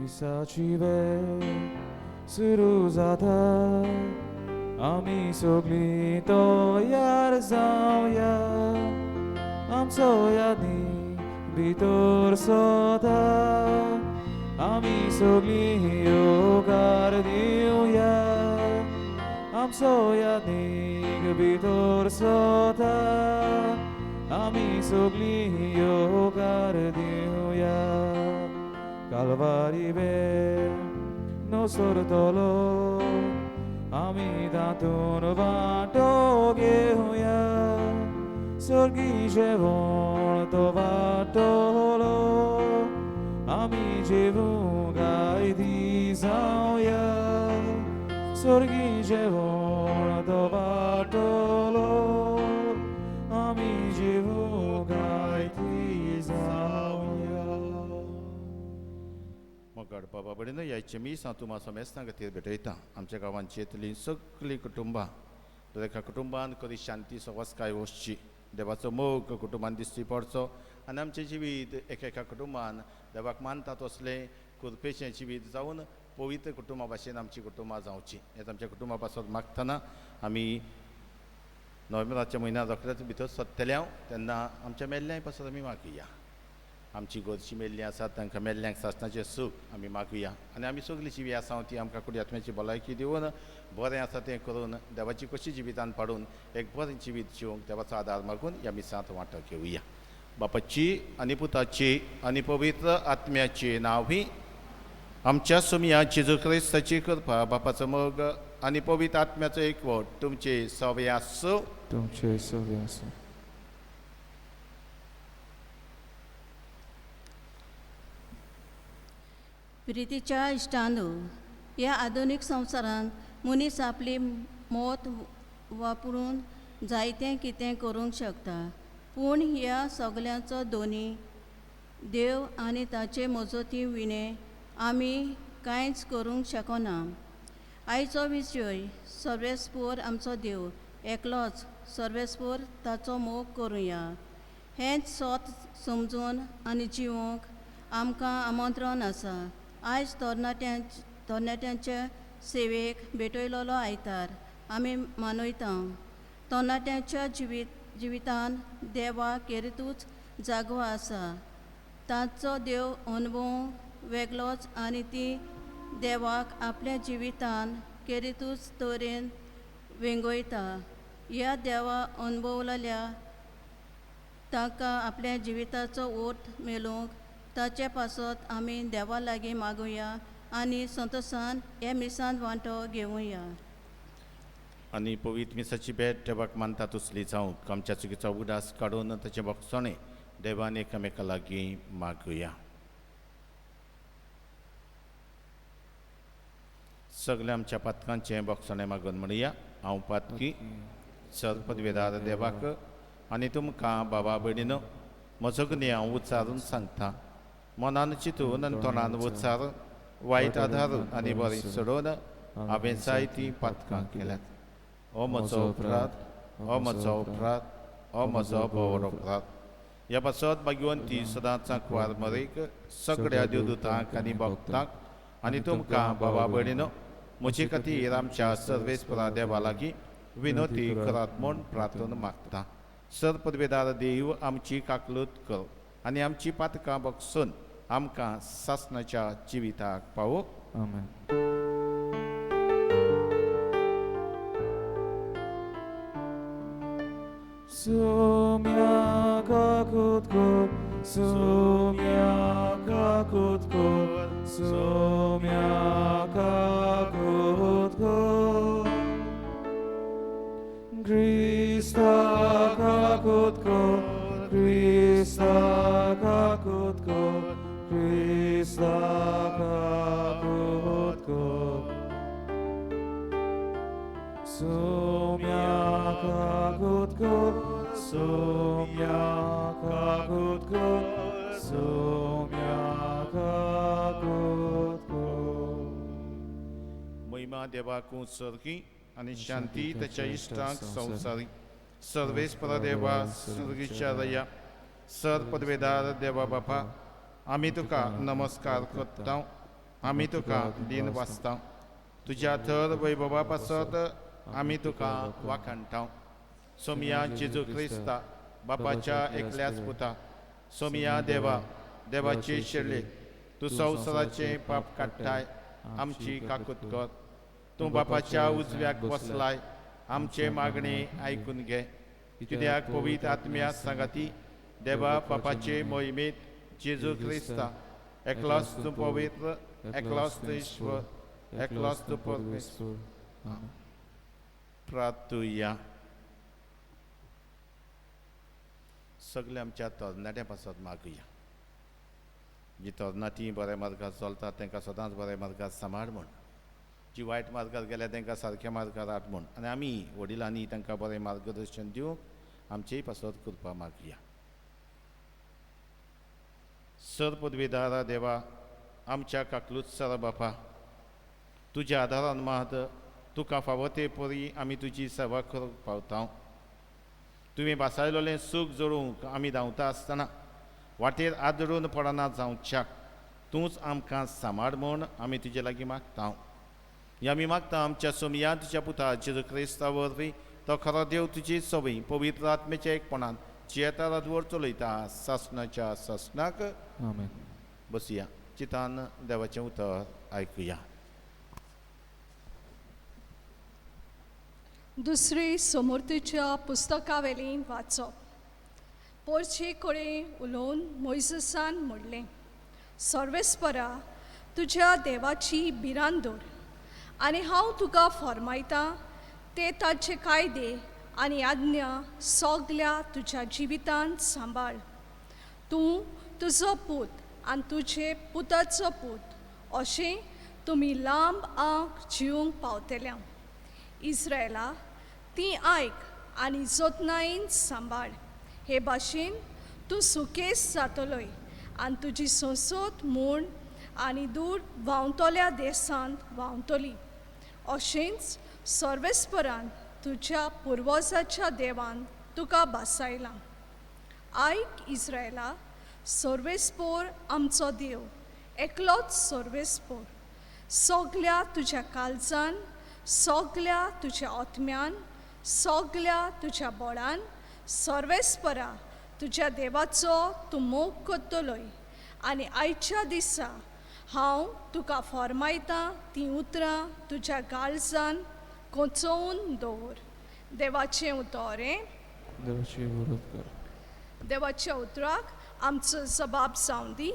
मिसाची वेळ सुरू जाता आमी सगळीं तयार जावया आमचो यादी भितर सोदा आमी सगळीं योगार दिवया आमचो यादीक भितर सोदा आमी सगळीं योगार दिवया Calvary be nosotolo आमी तातून वांटो घेवया सर्गी जेवण तो वांटलो आमी जेवूंक आयदी जावया सर्गी जेवण तो वांटलो आमी जेवूंक आयदी जावया मोगाड बाबा बडेन ह्याचे मी तुमा समेस्तां खातीर भेटयता आमच्या गांवांचेतली सगळीं कुटुंबां दर एका कुटुंबान कधी शांती सवस्काय वचची देवाचो मोग कुटुंबान दिसची पडचो आनी आमचें जिवीत एका कुटुंबान देवाक मानता तसलें कृपेचें जिवीत जावन पवित्र कुटुंबा भाशेन आमची कुटुंबां जावची हें आमच्या कुटुंबा पासत मागतना आमी नोव्हेंबराच्या म्हयन्यांत रोखडेच भितर सोदतले तेन्ना आमच्या मेल्ल्यां पासत आमी मागुया आमची गोरची मेल्लीं आसात तांकां मेल्ल्यांक सासणाचें सूख आमी मागुया आनी आमी सगळीं जिवी आसा ती आमकां कुडी आत्म्याची भलायकी दिवन बरें आसा तें करून देवाची कशी जिवितान पाडून एक बरें जिवीत जिवंक देवाचो आदार मागून ह्या मिसांत वांटो घेवया बापाची आनी पुताची आनी पवित्र आत्म्याची नांवी आमच्या सुमया जेजू क्रिस्ताची कृपा बापाचो मोग आनी पवित्र आत्म्याचो एकवट तुमचे सवे आसूं तुमचे सवे आसूं प्रितीच्या इश्टांनो ह्या आधुनीक संवसारांत मनीस आपली मोत वापरून जायतें कितें करूंक शकता पूण ह्या सगळ्यांचो दोनी देव आनी ताचे मजती विणे आमी कांयच करूंक शकना आयचो विशय सर्वेस्पोर आमचो देव एकलोच सर्वेस्पोर ताचो मोग करुया हेंच सोत समजून आनी जिवोवंक आमकां आमंत्रण आसा आयज तरणाट्यांच्या सेवेक भेटयलोलो आयतार आमी मानयता तरणाट्यांच्या जिवितान देवा केरीतूच जागो आसा तांचो देव अनुभव वेगळोच आनी ती देवाक आपल्या जिवितान केरीतूच तरेन वेंगयता ह्या देवा अनुभवलेल्या ताका आपल्या जिविताचो ओट मेळूंक ताचे पासत आमी देवा लागीं मागुया आनी संतोशान हे मिसांत वांटो घेवया आनी पवित्र मिसाची भेट देवाक मानता तसली जावंक आमच्या चुकीचो उदास काडून ताचे भोगसणे देवान एकामेका लागीं मागुया सगळ्या आमच्या पातकांचें भोगसणें मागून म्हणया हांव पातकी सर पदवेदार देवाक आनी तुमकां बाबा भयणीनो म्हजो गुन्हे हांव उच्चारून सांगता मनान चिंतून आनी तोंडान उच्चार वायट आधार आनी बरें सोडून हांवें जायतीं पातकां केल्यात हो म्हजो अपराध हो म्हजो अपराध हो म्हजो भोवर अपराध ह्या पासत भाग्यवंती सदांच सांकवार मरेक सगळ्या देवदूतांक आनी भक्तांक आनी तुमकां बाबा भयणीनो म्हजे खातीर आमच्या सर्वेस्परा देवा लागीं विनोती करात म्हूण प्रार्थन मागता सर पदवेदार देव आमची काकलूत कर आनी आमची पातकां बगसून आमकां सासणाच्या जिविताक पावो आमेन Sumia kakutko, sumia kakutko, sumia kakutko. Krista kakutko, Krista kakutko, Krista kakutko. Sumia kakutko, sumia kakutko, sumia kakutko. महिमा देवाकू सर्गी आनी शांती त्याच्या इश्टांक संवसारी सर्वेस्परा देवा सुर्गीच्या रया सर पदवेदार देवा बापा आमी तुका नमस्कार करता आमी तुका दिन वाचता तुज्या थर वैभवा पासत आमी तुका वाखाणटा सोमिया जेजू क्रिस्ता बापाच्या एकल्याच पुता सोमिया देवा देवाचे शेळले तूं संवसाराचे पाप काडटाय आमची काकूत कर तूं बापाच्या उजव्याक बसलाय आमचे मागणे आयकून घे कित्याक पवित्र आत्म्या सांगाती देवा बापाचे मोहिमेत जेजू क्रिस्ता एकलोच तूं पवित्र एकलोच तूं ईश्वर एकलोच तूं परमेश्वर प्रार्थुया सगळे आमच्या तरणाट्या पासत मागुया जी तरणाटी बऱ्या मार्गार चलतात तांकां सदांच बऱ्या मार्गार सांबाळ म्हण जी वायट मार्गार गेल्या तांकां सारक्या मार्गार हाड म्हण आनी आमी वडिलांनी तांकां बरें मार्गदर्शन दिवंक आमचेय पासत कृपा मागुया सर पदवीदारा देवा आमच्या काकलुत्सर बापा तुज्या आदारान मात तुका फावो ते परी आमी तुजी सेवा करूंक पावता तुवें बासायलोलें सूख जोडूंक आमी धांवता आसतना वाटेर आदळून पडना जावच्याक तूंच आमकां सांबाळ म्हूण आमी तुजे लागीं मागता आमी मागता आमच्या सोमिया तुज्या पुता जेजू क्रिस्ता वरवीं तो खरो देव तुजी सवय पवित्र आत्मेच्या एकपणान जियेता राजवड चलयता सासणाच्या सासणाक आमेन. बसया चितान देवाचें उतर आयकुया दुसरी समृद्धीच्या पुस्तकावेली वाचप पोरचे कडेन उलोवन मोइसेसान म्हणलें सर्वेस्परा तुज्या देवाची भिरांत दवर आनी हांव तुका फरमायतां ते ताचे कायदे आनी आज्ञा सगल्या तुज्या जिवितांत सांबाळ तूं तुजो पूत आनी तुजे पुताचो पूत अशें तुमी लांब आंक जिवंक पावतल्या इस्रायला ती आयक आनी जतनायेन सांबाळ हे भाशेन तूं सुकेस जातलोय आनी तुजी संसद म्हूण आनी दूर व्हांवतल्या देसांत व्हांवतली अशेंच सर्वेस्परान तुज्या पुर्वजाच्या देवान तुका बासायलां आयक इस्रायला सर्वेस्पोर आमचो देव एकलोच सर्वेस्पोर सगल्या तुज्या काळजान सगल्या तुज्या आत्म्यान सगल्या तुज्या बळान सर्वेस्परा तुज्या देवाचो तूं मोग करतलोय आनी आयच्या दिसा हांव तुका फरमायतां तीं उतरां तुज्या काळजान कोंचोवन दवर देवाचें उतर देवाची वरद कर. देवाच्या उतराक आमचो जबाब जावन दी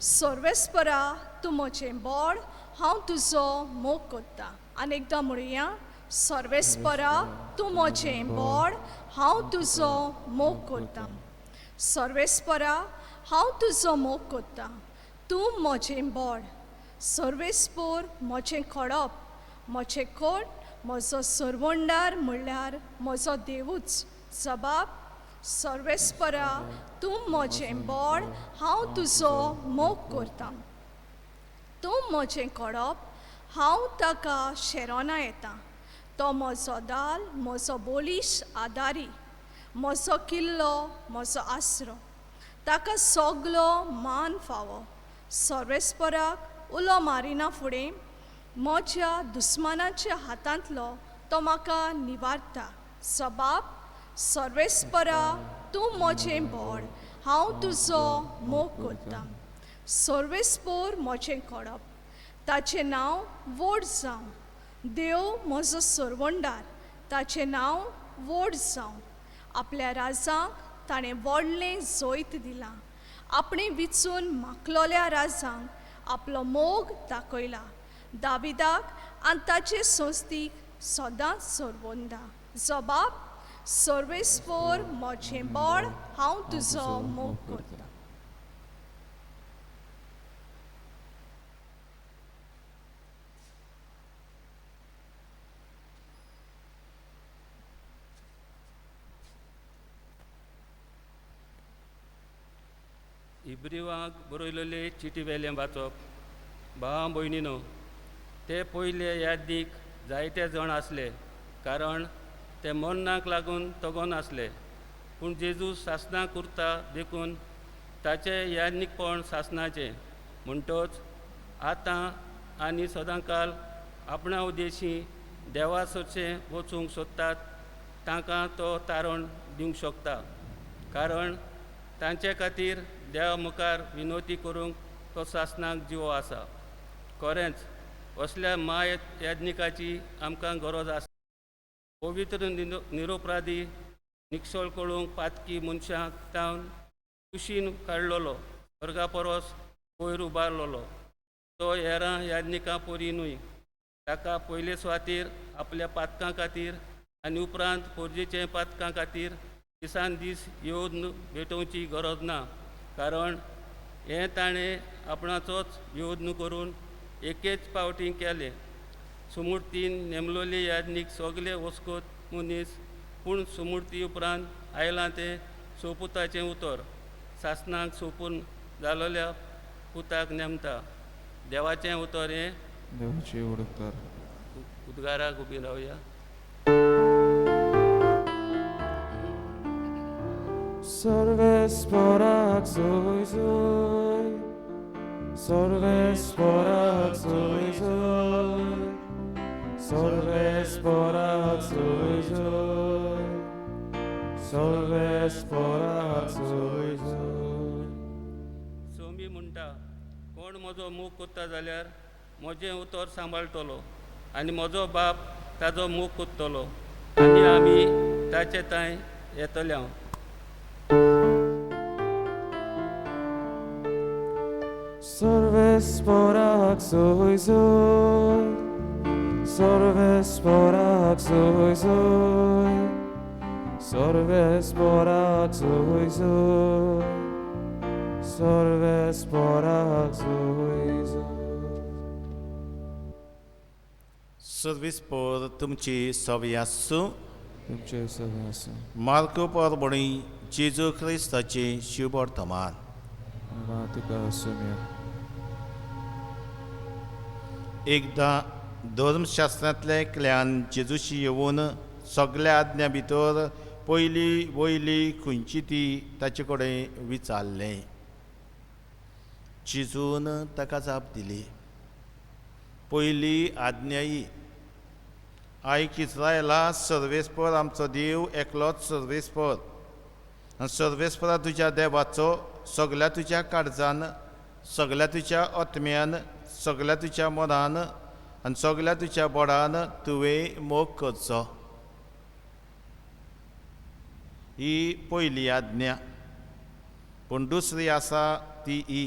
सर्वेस्परा तूं म्हजें बळ हांव तुजो मोग करतां आनी एकदां म्हणुया सर्वेस्परा तूं म्हजें बळ हांव तुजो मोग करतां सर्वेस्परा हांव तुजो मोग करतां तूं म्हजें बळ सर्वेस्पोर म्हजें खडप म्हजें कोट म्हजो सर्वंडार म्हणल्यार म्हजो देवूच जबाब सर्वेस्परा तूं म्हजें बळ हांव तुजो मोग करतां तूं म्हजें खडप हांव ताका शेरोना येतां तो म्हजो दाल म्हजो बोलीश आदारी म्हजो किल्लो म्हजो आसरो ताका सगलो मान फावो सर्वेस्पराक उलो मारिना फुडें म्हज्या दुस्मानाच्या हातांतलो तो म्हाका निवारता जबाब सर्वेस्परा तूं म्हजें बळ हांव तुजो मोग करतां सर्वेस्पोर म्हजें खडप ताचें नांव व्हड जावं देव म्हजो सर्वंडार ताचें नांव व्हड जावं आपल्या राजांक ताणें व्हडलें जैत दिलां आपणें विचून माखलोल्या राजांक आपलो मोग दाखयला दाविदाक आनी ताचे संस्थीक सदांच सर्वंदा जबाब सर्वेस्पोर म्हजें बळ हांव तुजो मोग करतां इब्रिवांक बरयलेले चिटी वेलें वाचप भाव भयणीनो ते पयले यादीक जायते जण आसले कारण ते मरणाक लागून तगोन आसले पूण जेजू सासणाक उरता देखून ताचे यादनीकपण सासणाचें म्हणटच आतां आनी सदांकाल आपणा उद्देशी देवा सदचें वचूंक सोदतात तांकां तो तारण दिवंक शकता, कारण तांचे खातीर देवा मुखार विनोती करूंक तो सासणाक जिवो आसा. खरेंच असल्या याज्ञिकाची आमकां गरज आसा. पवित्र निरोपराधी निक्षळ कळूंक पातकी मनशाक तावन कुशीन काडलोलो, स्वर्गा परस वयर उबारलोलो. तो हेरां याज्ञिकां परी न्हय. ताका पयले सुवातेर आपल्या पातकां खातीर आनी उपरांत पोरजेच्या पातकां खातीर दिसान दीस येवन भेटोवची गरज ना, कारण हें ताणें आपणाचोच योद्न करून एकेच पावटी केलें. सुमूर्तीन नेमलोले याज्ञीक सगळे वस्कोत मनीस, पूण सुमूर्ती उपरांत आयलां तें सोपुताचें उतर सासणाक सोपून जालोल्या पुताक नेमता. देवाचें उतर हें देवाची उडोवकार. उद्गाराक उबी रावया. Sorvesporak soy soy, sorvesporak soy soy, sorvesporak soy soy, sorvesporak soy soy. Somi म्हणटा, कोण म्हजो मूग कोत्ता जाल्यार म्हजें उतर सांबाळटलो आनी म्हजो बाप ताजो मूग कोत्तलो आनी आमी ताचे थंय येतल्या. Sorvesporak soy soy, sorvesporak soy soy, sorvesporak soy soy, sorvesporak soy soy. सर्विस्पोर तुमची सवी आसूं. तुमचे सगळे आसूं. मार्को परबणी जेजू क्रिस्ताचे शुभ वर्तमान. तुका आसूं. एकदां धर्मशास्त्रांतल्यान जेजूशी येवन सगळ्या आज्ञा भितर पयली वयली खंयची ती ताचे कडेन विचारलें. जेजून ताका जाप दिली, पयली आज्ञा ही, आयक इस्रायला, सर्वेस्पर आमचो देव एकलोच सर्वेस्पर, आनी सर्वेस्परा तुज्या देवाचो सगळ्या तुज्या काळजान, सगळ्या तुज्या आत्म्यान, सगळ्या तुज्या मनान आनी सगळ्या तुज्या बोडान तुवें मोग करचो. ही पयली आज्ञा. पूण दुसरी आसा ती ही,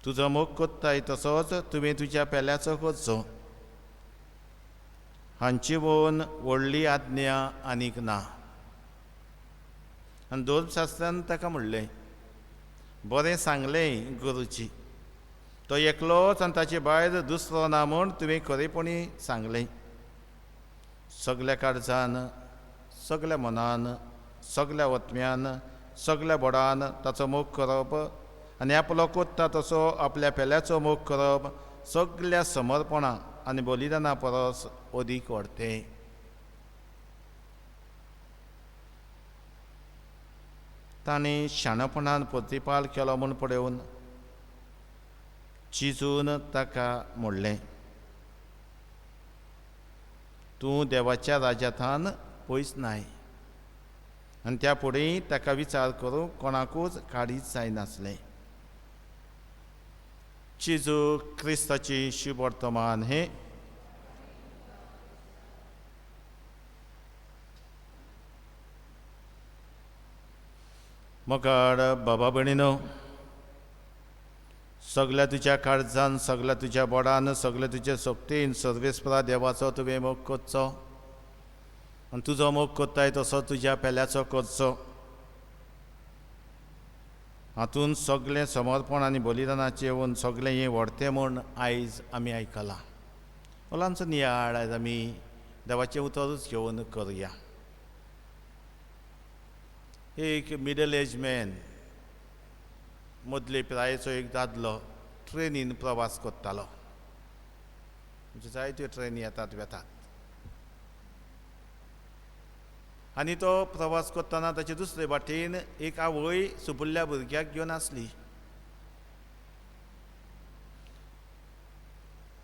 तुजो मोग कोत्ताय तसोच तुवें तुज्या पेल्याचो करचो. हांची भोवन व्हडली आज्ञा आनीक ना. आनी धर्मशास्त्रान ताका म्हणलें, बरें सांगलें गुरुजी, तो एकलोच आनी ताचे भायर दुसरो ना म्हूण तुवें खरेपणी सांगलें. सगळ्या काळजान, सगळ्या मनान, सगळ्या आत्म्यान, सगळ्या बोडान ताचो मोग करप आनी आपलो कोत्ता तसो आपल्या पेल्याचो मोग करप सगळ्या समर्पणां आनी बलिदाना परस अदीक व्हडतें. ताणें शाणपणान प्रतिपाल केलो म्हूण पळोवन जेजून ताका म्हणलें, तूं देवाच्या राज्यांतान पयस नाय. आनी त्या फुडें ताका विचार करूंक कोणाकूच काडीच जायनासलें. जेजू क्रिस्ताची शुभ वर्तमान हें. मोगाड बाबा भयणीनो, सगळ्या तुज्या काळजान, सगळ्या तुज्या बोडान, सगळ्या तुज्या सोबतीन सर्वेस्परा देवाचो तुवें मोग करचो आनी तुजो मोग कोत्ताय तसो तुज्या पेल्याचो करचो. हातूंत सगळें समर्पण आनी बलिदानाचें येवन सगळें हें व्हडतें म्हूण आयज आमी आयकलां. ओलांचो नियाळ आयज आमी देवाचें उतरूच घेवन करुया. एक मिडल एज मॅन, मदले पिरायेचो एक दादलो ट्रेनीन प्रवास करतालो. म्हणजे जायत्यो ट्रेनी येतात वेतात. आनी तो प्रवास करतना ताचे दुसरे वाटेन एक आवय सुपुल्ल्या भुरग्याक घेवन आसली.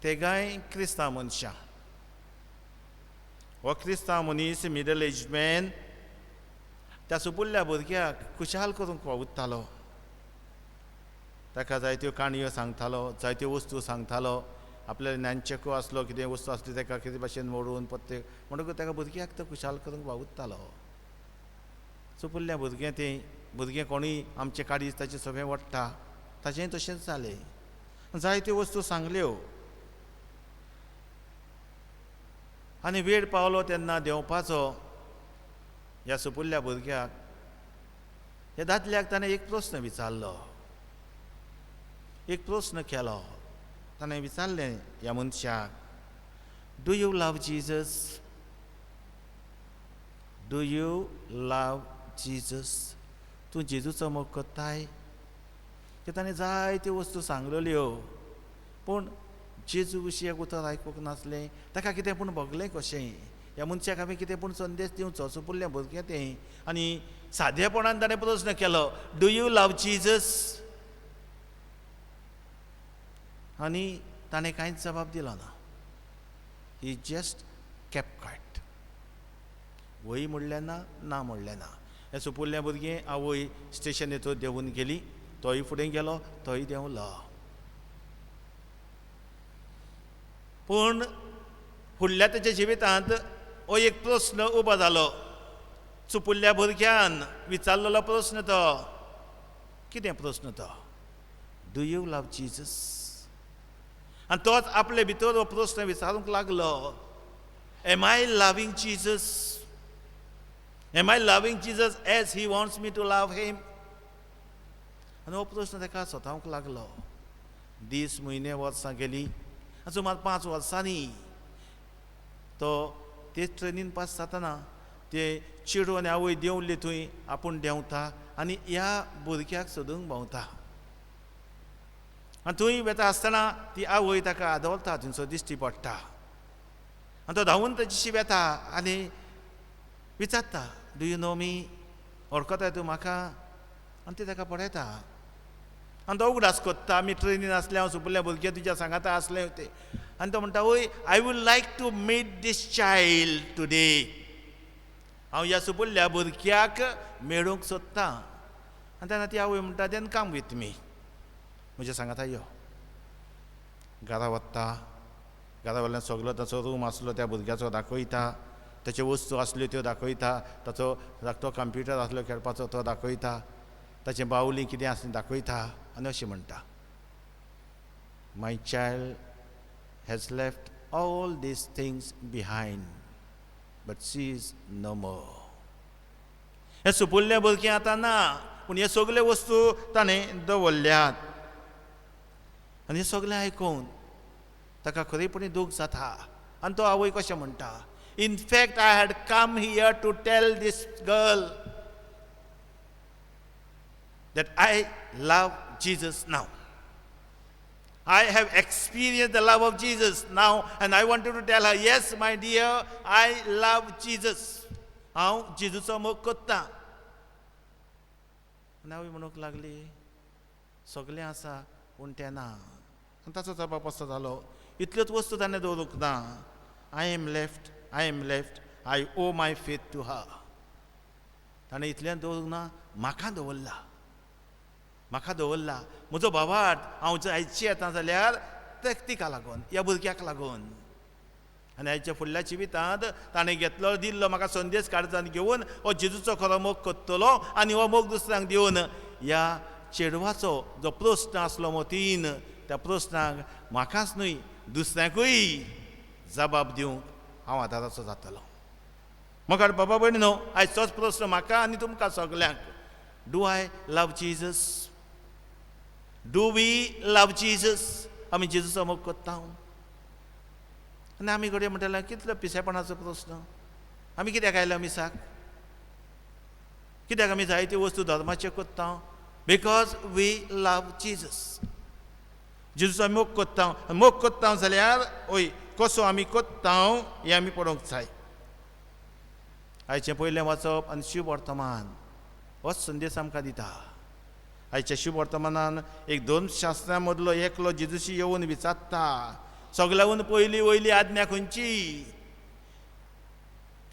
तेगाय क्रिस्तांव मनशां हो क्रिस्तांव मनीस मिडल एज मॅन त्या सुपुल्ल्या भुरग्याक खुशाल करूंक वावुरतालो ताका जायत्यो काणयो सांगतालो जायत्यो वस्तू सांगतालो आपल्या ज्ञानचेको आसलो कितें वस्तू आसली ताका कितें भाशेन मोडून प्रत्येक म्हणटकूच ताका भुरग्याक तो खुशाल करूंक वावुरतालो सुपुल्ल्या भुरगें कोणूय आमचे काडीज ताचें सगळें वट्टा ताचेंय तशेंच जालें जायत्यो वस्तू सांगल्यो आनी वेळ पावलो तेन्ना देंवपाचो ह्या सुपुल्ल्या भुरग्याक ह्या दादल्याक ताणें एक प्रस्न विचारलो एक प्रस्न केलो ताणें विचारलें ह्या मनशाक do you love Jesus do you love Jesus तूं जेजूचो मोग कोत्ताय ताणें जायत्यो वस्तू सांगलेल्यो पूण जेजू विशीं एक उतर आयकूंक नासलें ताका कितें पूण भोगलें कशें ह्या मनशाक हांवें कितें पूण संदेश दिवचो सुपुल्ल्या भुरगें तें आनी सादेपणान ताणें प्रस्न केलो डू यू लव जीजस आनी ताणें कांयच जबाब दिलो ना ही जस्ट केप्ट क्वायट वय म्हणलें ना म्हणलें ना हें सुपुल्ल्या भुरगें आवय स्टेशनीचो देंवून गेली तोय फुडें गेलो तोय देंवलो पूण फुडल्या ताच्या जिवितांत हो एक प्रस्न उबो जालो सुपुल्ल्या भुरग्यान विचारलेलो प्रस्न तो कितें प्रस्न तो डू यू लव जीजस आनी तोच आपले भितर हो प्रस्न विचारूंक लागलो am I loving Jesus am I loving Jesus as he wants me to love him आनी हो प्रस्न ताका स्वतावंक लागलो दीस म्हयने वर्सां गेली सुमार 5 वर्सांनी तो ते ट्रेनीन पास जातना ते चेडू आनी आवय देंवल्ली थंय आपूण देंवता आनी ह्या भुरग्याक सोदूंक भोंवता आनी थंय वेता आसतना ती आवय ताका आदवरता थंयसर दिश्टी पडटा आनी तो धांवून ताची वेता आनी विचारता डू यू नो मी वळखताय तूं म्हाका आनी ती ताका पळयता आनी तो उगडास कोत्ता आमी ट्रेनीन आसले हांव सुपुल्ल्या भुरगे तुज्या सांगाता आसले ते आनी तो म्हणटा वय I would like to meet this child today हांव ह्या सुपुल्ल्या भुरग्याक मेळूंक सोदतां आनी तेन्ना ती आवय म्हणटा देन कम वीथ मी म्हज्या सांगाता यो घरा वता घरा वयल्यान सगळो ताचो रूम आसलो त्या भुरग्याचो दाखयता ताच्यो वस्तू आसल्यो त्यो दाखयता ताचो धाकटो कंप्युटर आसलो खेळपाचो तो दाखयता ताचें बावली कितें आसलें दाखयता आनी अशें म्हणटा my child has left all these things behind but she is no more हे सुपुल्ल्या भुरगें आतां ना पूण हे सगल्यो वस्तू ताणें दवरल्यात आनी हें सगलें आयकून ताका खरेपणी दूख जाता आनी तो आवय कशें म्हणटा in fact I had come here to tell this girl that I love Jesus now. I have experienced the love of Jesus now and I wanted to tell her, yes, my dear, I love Jesus. हांव जेजूचो मोग कोत्ता आनी आवय म्हणूंक लागली सगलें आसा पूण तें ना आनी ताचो जबाब असो जालो इतल्योच वस्तू ताणें दवरूंक ना I am left I owe my faith to her ताणें इतलें दवरूंक ना म्हाका दवरला म्हजो भावार्थ हांव जर आयची येता जाल्यार तिका लागून ह्या भुरग्याक लागून आनी आयच्या फुडल्या जिवितांत ताणें घेतलो दिल्लो म्हाका संदेश काडचान घेवन हो जेजूचो खरो मोग कोत्तलो आनी हो मोग दुसऱ्यांक दिवन ह्या चेडवाचो जो प्रस्न आसलो मोतीन त्या प्रस्नाक म्हाकाच न्हय दुसऱ्यांकूय जबाब दिवंक हांव आदाराचो जातलो म्हाका बाबा भयणीनो आयचोच प्रस्न म्हाका आनी तुमकां सगल्यांक do I love Jesus do we love Jesus आमी जेजूचो मोग कोत्ता आनी आमी घडये म्हणटाले कितलो पिसेपणाचो प्रस्न आमी कित्याक आयल्या मिसाक कित्याक आमी जायत्यो वस्तू धर्माच्यो कोत्ता बिकॉज वी लव जीजस जेजूचो मोग कोत्ता जाल्यार ओय कसो आमी कोत्ता हें आमी पळोवंक जाय आयचें पयलें वाचप आनी शुभ वर्तमान होच संदेश आमकां दिता आयच्या शुभ वर्तमानान एक 2 शास्त्रां मदलो एकलो जेजूशी येवन विचारता सगळ्याहून पयली वयली आज्ञा खंयची?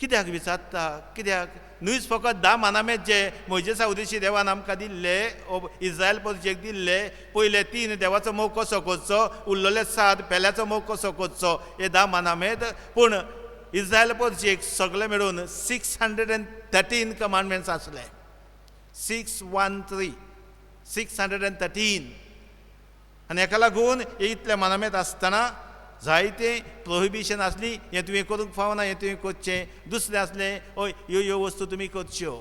कित्याक विचारता? कित्याक? न्हूच फकत 10 मानामेत जे मोइजेसा उदेशी देवान आमकां दिल्ले, इस्रायल परजेक दिल्ले, पयले 3 देवाचो मोग कसो करचो, उरलेले 7 पेल्याचो मोग कसो करचो, हे 10 मानामेत. पूण इस्रायल परजेक सगळे मेळून 613 कमांडमेंट्स आसले. 613 613. आनी हेका लागून हे इतले मानामेत आसतना जायते प्रोहिबिशन आसली, हें तुवें करूंक फावना, हें तुवें करचें. दुसरें आसलें, हय ह्यो ह्यो वस्तू तुमी करच्यो.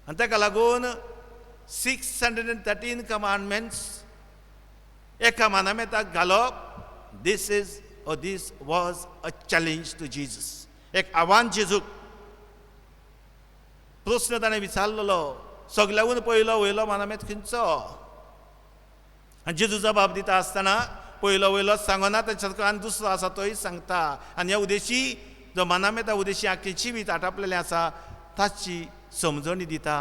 आनी ताका लागून 613 कमांडमेंट्स एका मानामेताक घालप, this was a challenge to Jesus. एक आव्हान जेजूक. प्रस्न ताणें विचारलेलो, सगळ्याहून पयलो वयलो मानामेत खंयचो? आनी जेजू जबाब दिता आसतना पयलो वयलो सांगना, ताच्या आनी दुसरो आसा तोय सांगता. आनी ह्या उद्देशी जो मानामेता उद्देशी आख्खें जिवीत आटापलेलें आसा ताची समजणी दिता,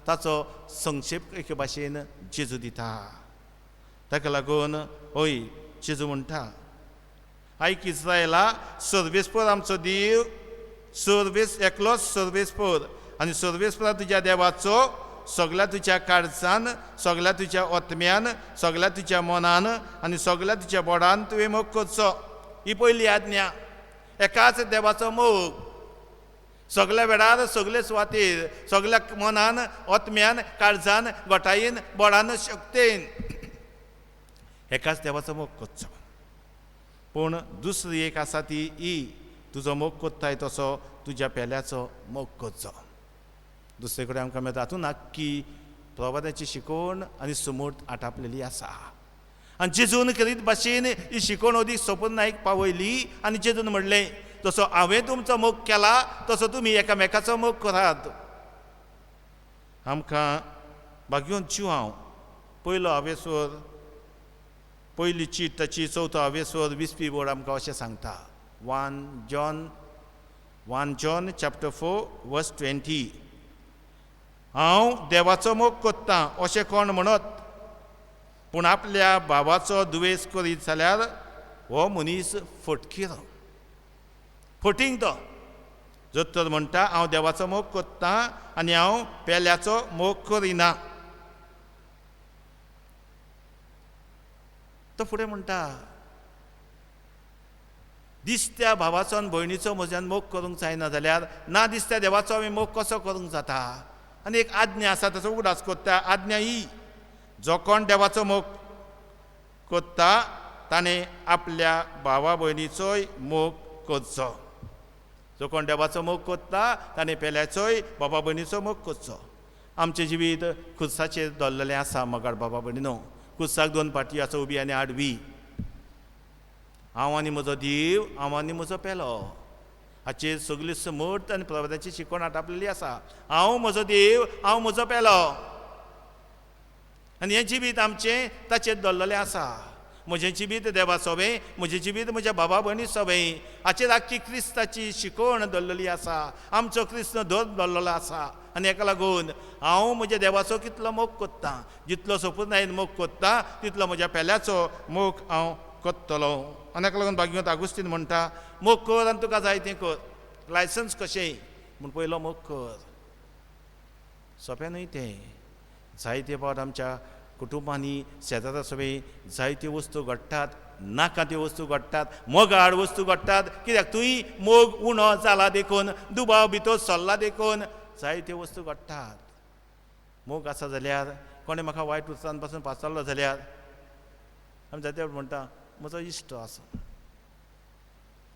ताचो संक्षेप एके भाशेन जेजू दिता. ताका लागून हय जेजू म्हणटा, आयक इस्रायला, सर्वेस्पर आमचो देव, एकलोच सर्वेस्पर. आनी सर्वेस्परा तुज्या देवाचो सगळ्या तुज्या काळजान, सगळ्या तुज्या ओतम्यान, सगळ्या तुज्या मनान आनी सगळ्या तुज्या बोडान तुवें मोग करचो. ही पयली आज्ञा. एकाच देवाचो मोग सगळ्या वेळार, सगळे सुवातेर, सगळ्या मनान, ओतम्यान, काळजान, गोठायेन, बोडान, शक्तीन एकाच देवाचो मोग करचो. पूण दुसरी एक आसा ती ही, तुजो मोग कोत्ताय तसो तुज्या पेल्याचो मोग करचो. दुसरे कडेन आमकां मेळटा हातूंत आख्खी प्रवादाची शिकवण आनी समूट आटापलेली आसा. आनी जेजून करीत भाशेन ही शिकवण अदीक सोपून नायक पावयली. आनी जेजून म्हणलें, जसो हांवें तुमचो मोग केला तसो तुमी एकामेकाचो मोग करात. आमकां भाग्योन जिवांव पयलो हावेसवर, पयली चीट ताची 4थो हावेसवर 20वी बोर्ड आमकां अशें सांगता. 1 John chapter 4 verse 20. हांव देवाचो मोग कोत्तां अशें कोण म्हणत, पूण आपल्या भावाचो दुयेस करीत जाल्यार हो मनीस फटकीर, फटींग तो. जो तर म्हणटा हांव देवाचो मोग कोत्तां आनी हांव पेल्याचो मोग करिना. तो फुडें म्हणटा, दिसत्या भावाचो आनी भयणीचो म्हज्यान मोग करूंक जायना जाल्यार ना दिसत्या देवाचो हांवें मोग कसो करूंक जाता. आनी एक आज्ञा आसा ताचो उगडास कोत्ता. आज्ञा ही, जो कोण देवाचो मोग कोत्ता ताणें आपल्या भावा भयणीचोय मोग करचो. जो कोण देवाचो मोग कोत्ता ताणें पेल्याचोय बाबा भयणीचो मोग करचो. आमचें जिवीत खुर्साचेर दवरलेलें आसा मोगाळ बाबा भयणीनो. खुर्साक 2 पाटी आसा, उबी आनी आडवी. हांव आनी म्हजो देव, हांव आनी म्हजो पेलो, हाचेर सगळी समर्थ आनी प्रवादाची शिकवण आटापलेली आसा. हांव म्हजो देव, हांव म्हजो पेलो. आनी हें जिवीत आमचें ताचेर दवरलेलें आसा. म्हजें जिवीत देवा सोबें, म्हजें जिवीत म्हज्या बाबा भयणी सोबें, हाचेर आख्खी क्रिस्ताची शिकवण दवरलेली आसा. आमचो क्रिस्त धर दवरलेलो आसा. आनी हेका लागून हांव म्हज्या देवाचो कितलो मोग कोत्तां, जितलो सोपून मोग कोत्तां तितलो म्हज्या पेल्याचो मोग हांव कोत्तलो. आनी हेका लागून भाग्यवंत आगुस्तीन म्हणटा, मोग कर आनी तुका जाय तें कर. लायसन्स कशें म्हूण पयलो मोग कर. सोंपें न्हय तें. जायते फावट आमच्या कुटुंबांनी, शेजारा सोबें जायत्यो वस्तू घडटात, नाका त्यो वस्तू घडटात, मोगाळ वस्तू घडटात. कित्याक तुय मोग उणो जाला देखून, दुबाव भितर सरला देखून जायत्यो वस्तू घडटात. मोग आसा जाल्यार, कोणें म्हाका वायट उतरान पासून पासरलो जाल्यार आमी जायते फावट म्हणटा म्हजो इश्ट आसा.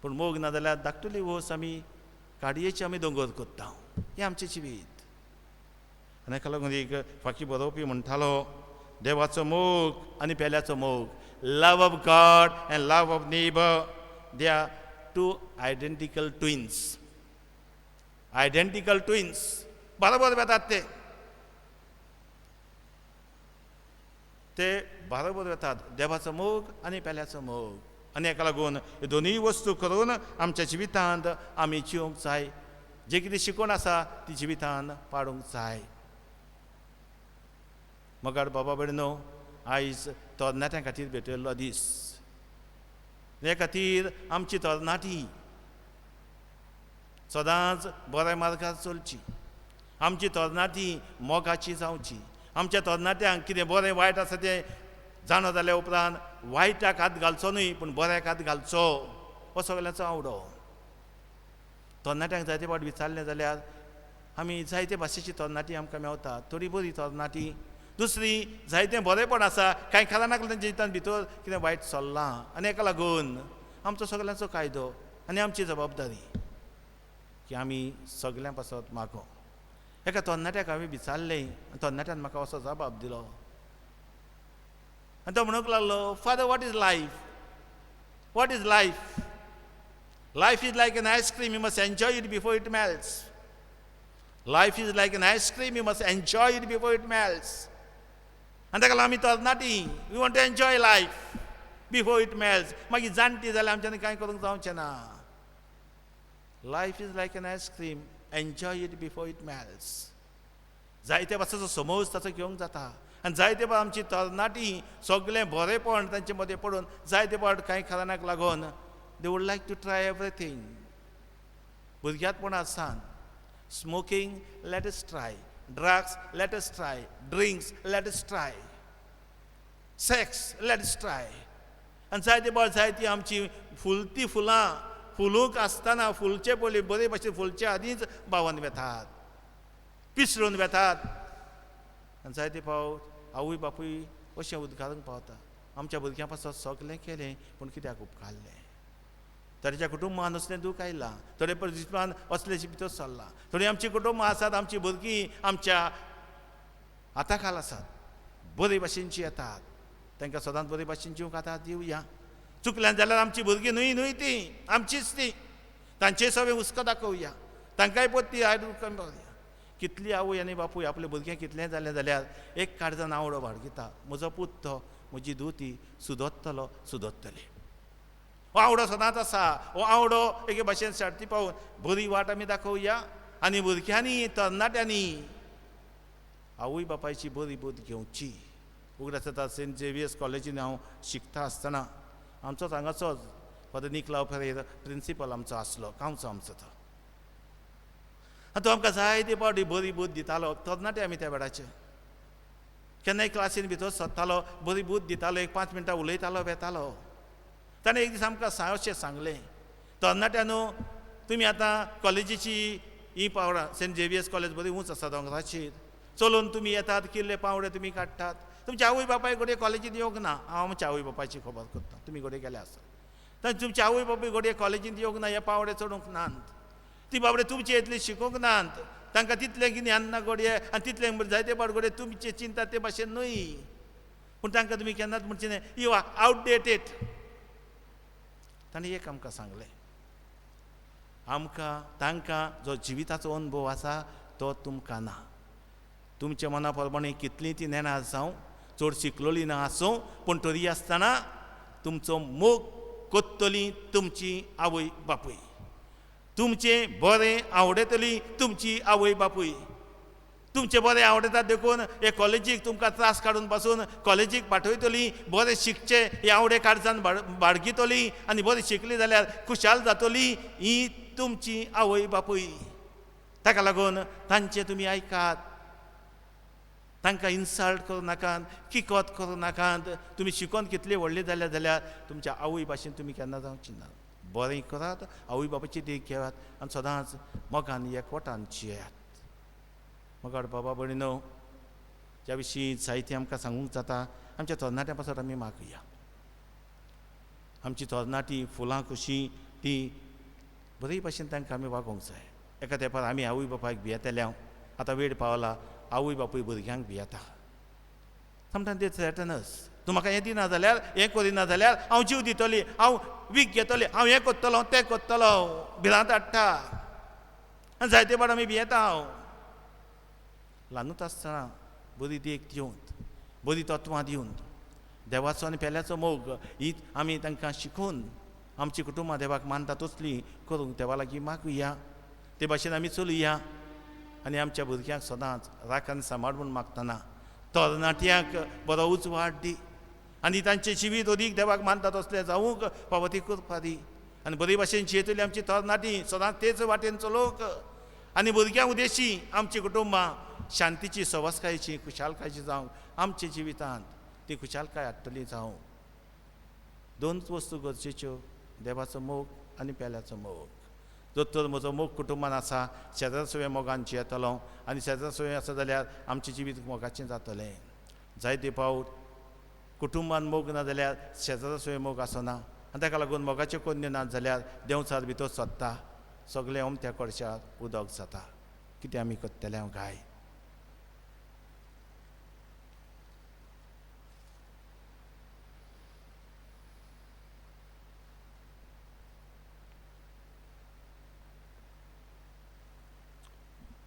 पूण मोग ना जाल्यार धाकटुली वोस आमी काडयेची आमी दोंगर कोत्ता. हें आमचें जिवीत. आनी हेका लागून एक फाकी बरोवपी म्हणटालो, देवाचो मोग आनी पेल्याचो मोग, love of God and love of neighbour, they are 2 identical twins. Identical twins बरोबर येतात ते बरोबर येतात. देवाचो मोग आनी पेल्याचो मोग. आनी हेका लागून ह्यो दोनूय वस्तू करून आमच्या जिवितांत आमी जिवंक जाय. जे कितें शिकवण आसा ती जिवितांत पाडूंक जाय. मोगाळ बाबा भयणीनो, आयज तरणाट्यां खातीर भेटयल्लो दीस. हे खातीर आमची तरणाटी सदांच बऱ्या मार्गार चलची. आमची तरणाटी मोगाची जावची. आमच्या तरणाट्यांक कितें बरें वायट आसा तें जाणो जाल्या उपरांत वायटाक हात घालचो न्हय पूण बऱ्याक हात घालचो हो सगळ्यांचो आवडो. तरणाट्यांक जायते फावट विचारलें जाल्यार आमी जायते भाशेची तरणाटी आमकां मेवता. थोडी बरी तरणाटी, दुसरी जायतें बरेंपण आसा, कांय खाला तेंच्या जिवितांत भितर कितें वायट चल्लां आनी हेका लागून आमचो सगळ्यांचो कायदो आनी आमची जबाबदारी की आमी सगळ्यां पासत मागो. एका तरणाट्याक हांवें विचारलें, तरणाट्यान म्हाका असो जबाब दिलो आनी तो म्हणूंक लागलो, father, what is life? What is life? Life is like an ice cream, you must enjoy it before it melts. Life is like an ice cream, you must enjoy it before it melts. आनी ताका लागून आमी तरणाटी, we want to enjoy life before it melts. मागीर जाणटी जाल्यार आमच्यांनी कांय करूंक जावचें ना. Life is like an ice cream, enjoy it before it melts. जायते भाशेचो समज ताचो घेवंक जाता आनी जायते फावट आमची तरणाटी सगळें बरेंपण तांचे मदें पडून जायते फावट कांय कारणाक लागून they would like to try everything. भुरग्यांतपणा सावन smoking, let us try. Drugs, let us try. Drinks, let us try. Sex, let us try. आनी जायते फावट जायतीं आमची फुलतीं फुलां फुलूंक आसतना फुलचे पयलीं बरे भाशेन फुलचे आदींच भावान वेतात, पिसडून वेतात. आनी जायते फावट आवय बापूय अशें उद्गारूंक पावता, आमच्या भुरग्यां पासत सगळें केलें पूण कित्याक उपकारलें. तरेच्या कुटुंबान असलें दूख आयलां, थोडे परिस्थितीन असले भितर चल्लां. थोडीं आमची कुटुंबां आसात, आमची भुरगीं आमच्या हाता खाल आसात, बरे भाशेनची येतात. तांकां सदांच बरे भाशेन जिवंक आतां दिवया. चुकल्यान जाल्यार आमची भुरगीं न्हय ती आमचीच ती, तांचेय सगळें हुस्को दाखोवया, तांकांय पत्ती आयडून करूया. कितली आवय आनी बापूय आपल्या भुरग्यांक कितलें जालें जाल्यार एक काळजान आवडो बाळगिता, म्हजो पूत तो, म्हजी धूती सुदोत्तलो सुदोत्तली. हो आवडो सदांच आसा. हो आवडो एके भाशेन सारती पावून बरी वाट आमी दाखोवया आनी भुरग्यांनी तरणाट्यांनी आवय बापायची बरी बोध घेवची. उगडास जाता सेंट झेवियर्स कॉलेजीन हांव शिकता आसतना आमचोच हांगाचोच फादर निकलाव फेरेर प्रिंसिपल आमचो आसलो, कांवचो आमचो तो. आनी तो आमकां जायते फावटी बरी बोध दितालो. तरणाटे आमी त्या वेळाचेर केन्नाय क्लासीन भितर सरतालो, बरी बोध दितालो, एक 5 मिनटां उलयतालो, वेतालो. ताणें एक दीस आमकां अशें सांगलें, तरणाट्यानो तुमी आतां कॉलेजीची ही पावडां, सेंट झेवियर्स कॉलेज बरी उंच आसा दोंगराचेर, चलून तुमी येतात, किल्ले पावडे तुमी काडटात. तुमच्या आवय बापाय घोडये कॉलेजींत येवंक ना. हांव आमच्या आवय बापायची खबर करता, तुमी घोडये गेले आसा. तर तुमच्या आवय बापूय घोडये कॉलेजींत येवंक ना, हे पावडे चडोवंक नात. ती बाबडे तुमचे इतले शिकोवंक नात, तांकां तितलें ज्ञान ना घोडये आनी तितलें जायते फावट घोडये तुमचे चिंता ते भाशेन न्हय. पूण तांकां तुमी केन्नाच म्हणचें न्हय, यू आर आवटडेटेड. ताणें एक आमकां सांगलें, तांकां जो जिविताचो अनुभव आसा तो तुमकां ना. तुमच्या मना प्रमाणे कितलीं ती नेणार जावं, चड शिकलोली ना आसूं, पूण तरी आसतना तुमचो मोग कोत्तली तुमची आवय बापूय. तुमचें बरें आवडटली तुमची आवय बापूय. तुमचें बरें आवडटा देखून हे कॉलेजीक तुमकां त्रास काडून पासून कॉलेजीक पाठयतली, बरें शिकचे हे आवडे काळजान बाळगितली आनी बरें शिकली जाल्यार खुशाल जातली ही तुमची आवय बापूय. ताका लागून तांचे तुमी आयकात, तांकां इन्सल्ट करूं नाकात, किकोत करूं नाकात. तुमी शिकोवन कितले व्हडले जाल्यार तुमच्या आवय भाशेन तुमी केन्ना जावची ना. बरें करात, आवय बापायची देख घेयात आनी सदांच मोगान एकवटान जियात. मोगाड बाबा भयणीनो, त्या विशीं जायतें आमकां सांगूंक जाता. आमच्या तरणाट्यां पासत आमी मागुया. आमची तरणाटी फुलां कशीं ती बरे भाशेन तांकां आमी वागोवंक जाय. एका तेंपार आमी आवय बापायक भियेताले, आतां वेळ पावला आवय बापूय भुरग्यांक भियेता. समटायम्स दे थ्रेटन अस, तूं म्हाका हें दिना जाल्यार, हें करिना जाल्यार हांव जीव दितली, हांव वीख घेतलें, हांव हें करतलो, तें करतलो, भिरांत हाडटा. आनी जायते फावट आमी भियेता. हांव ल्हानूच आसतना बरी देख दिवन, बरी तत्वां दिवन, देवाचो आनी पेल्याचो मोग ही आमी तांकां शिकोवन आमची कुटुंबां देवाक मानता तसली करूंक देवा लागीं मागुया. ते भाशेन आमी चलुया आनी आमच्या भुरग्यांक सदांच राखण सांबाळून मागतना तरणाट्यांक बरो उजवाड दी आनी तांचें जिवीत अदीक देवाक मानता तसलें जावूंक पावती करपा दी आनी बरे भाशेन जियेतली आमची तरणाटीं सदांच तेच वाटेन चलोवंक आनी भुरग्यां उदेशी आमची कुटुंबां शांतीची सवस्कायेची खुशालकायेची जावंक आमच्या जिवितांत ती खुशालकाय हाडटली जावं दोनच वस्तू गरजेच्यो देवाचो मोग आनी पेल्याचो मोग जर तर म्हजो मोग कुटुंबान आसा शेजारसोवे मोगान जियेतलो आनी शेजारसोवे आसा जाल्यार आमचें जिवीत मोगाचें जातलें जायते फावट कुटुंबान मोग ना जाल्यार शेजारसोवे मोग आसना आनी ताका लागून मोगाच्यो कन्यो नात जाल्यार देंवचार भितर सोदता सगळें ओमत्या कडशार उदक जाता कितें आमी करतले हांव गाय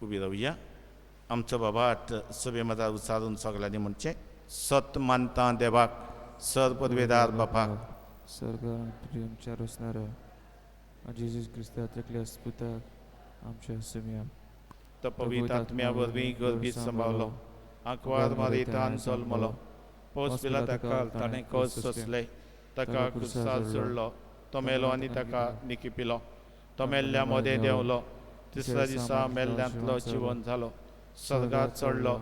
उबी रावया आमचो बाबाट सभे मदार उचारून सगळ्यांनी म्हणचें सत मानता देवाक सर पदवेदार बापाक स्वर्गांत आमच्या रचणाऱ्या जेजूस क्रिस्तांतल्या स्पुताक आमच्या समिया तो पवित्र आत्म्या वरवीं गर्भीत सांबाळलो आंकवार मारयतान जल्मलो पोस पिला ताका ताणें कस सोंसले ताका क्रुसार चडलो तो मेलो आनी ताका निकिपिलो तो मेल्ल्या मदें देंवलो तिसऱ्या दिसा मेल्ल्यांतलो जिवन जालो सर्गात चडलो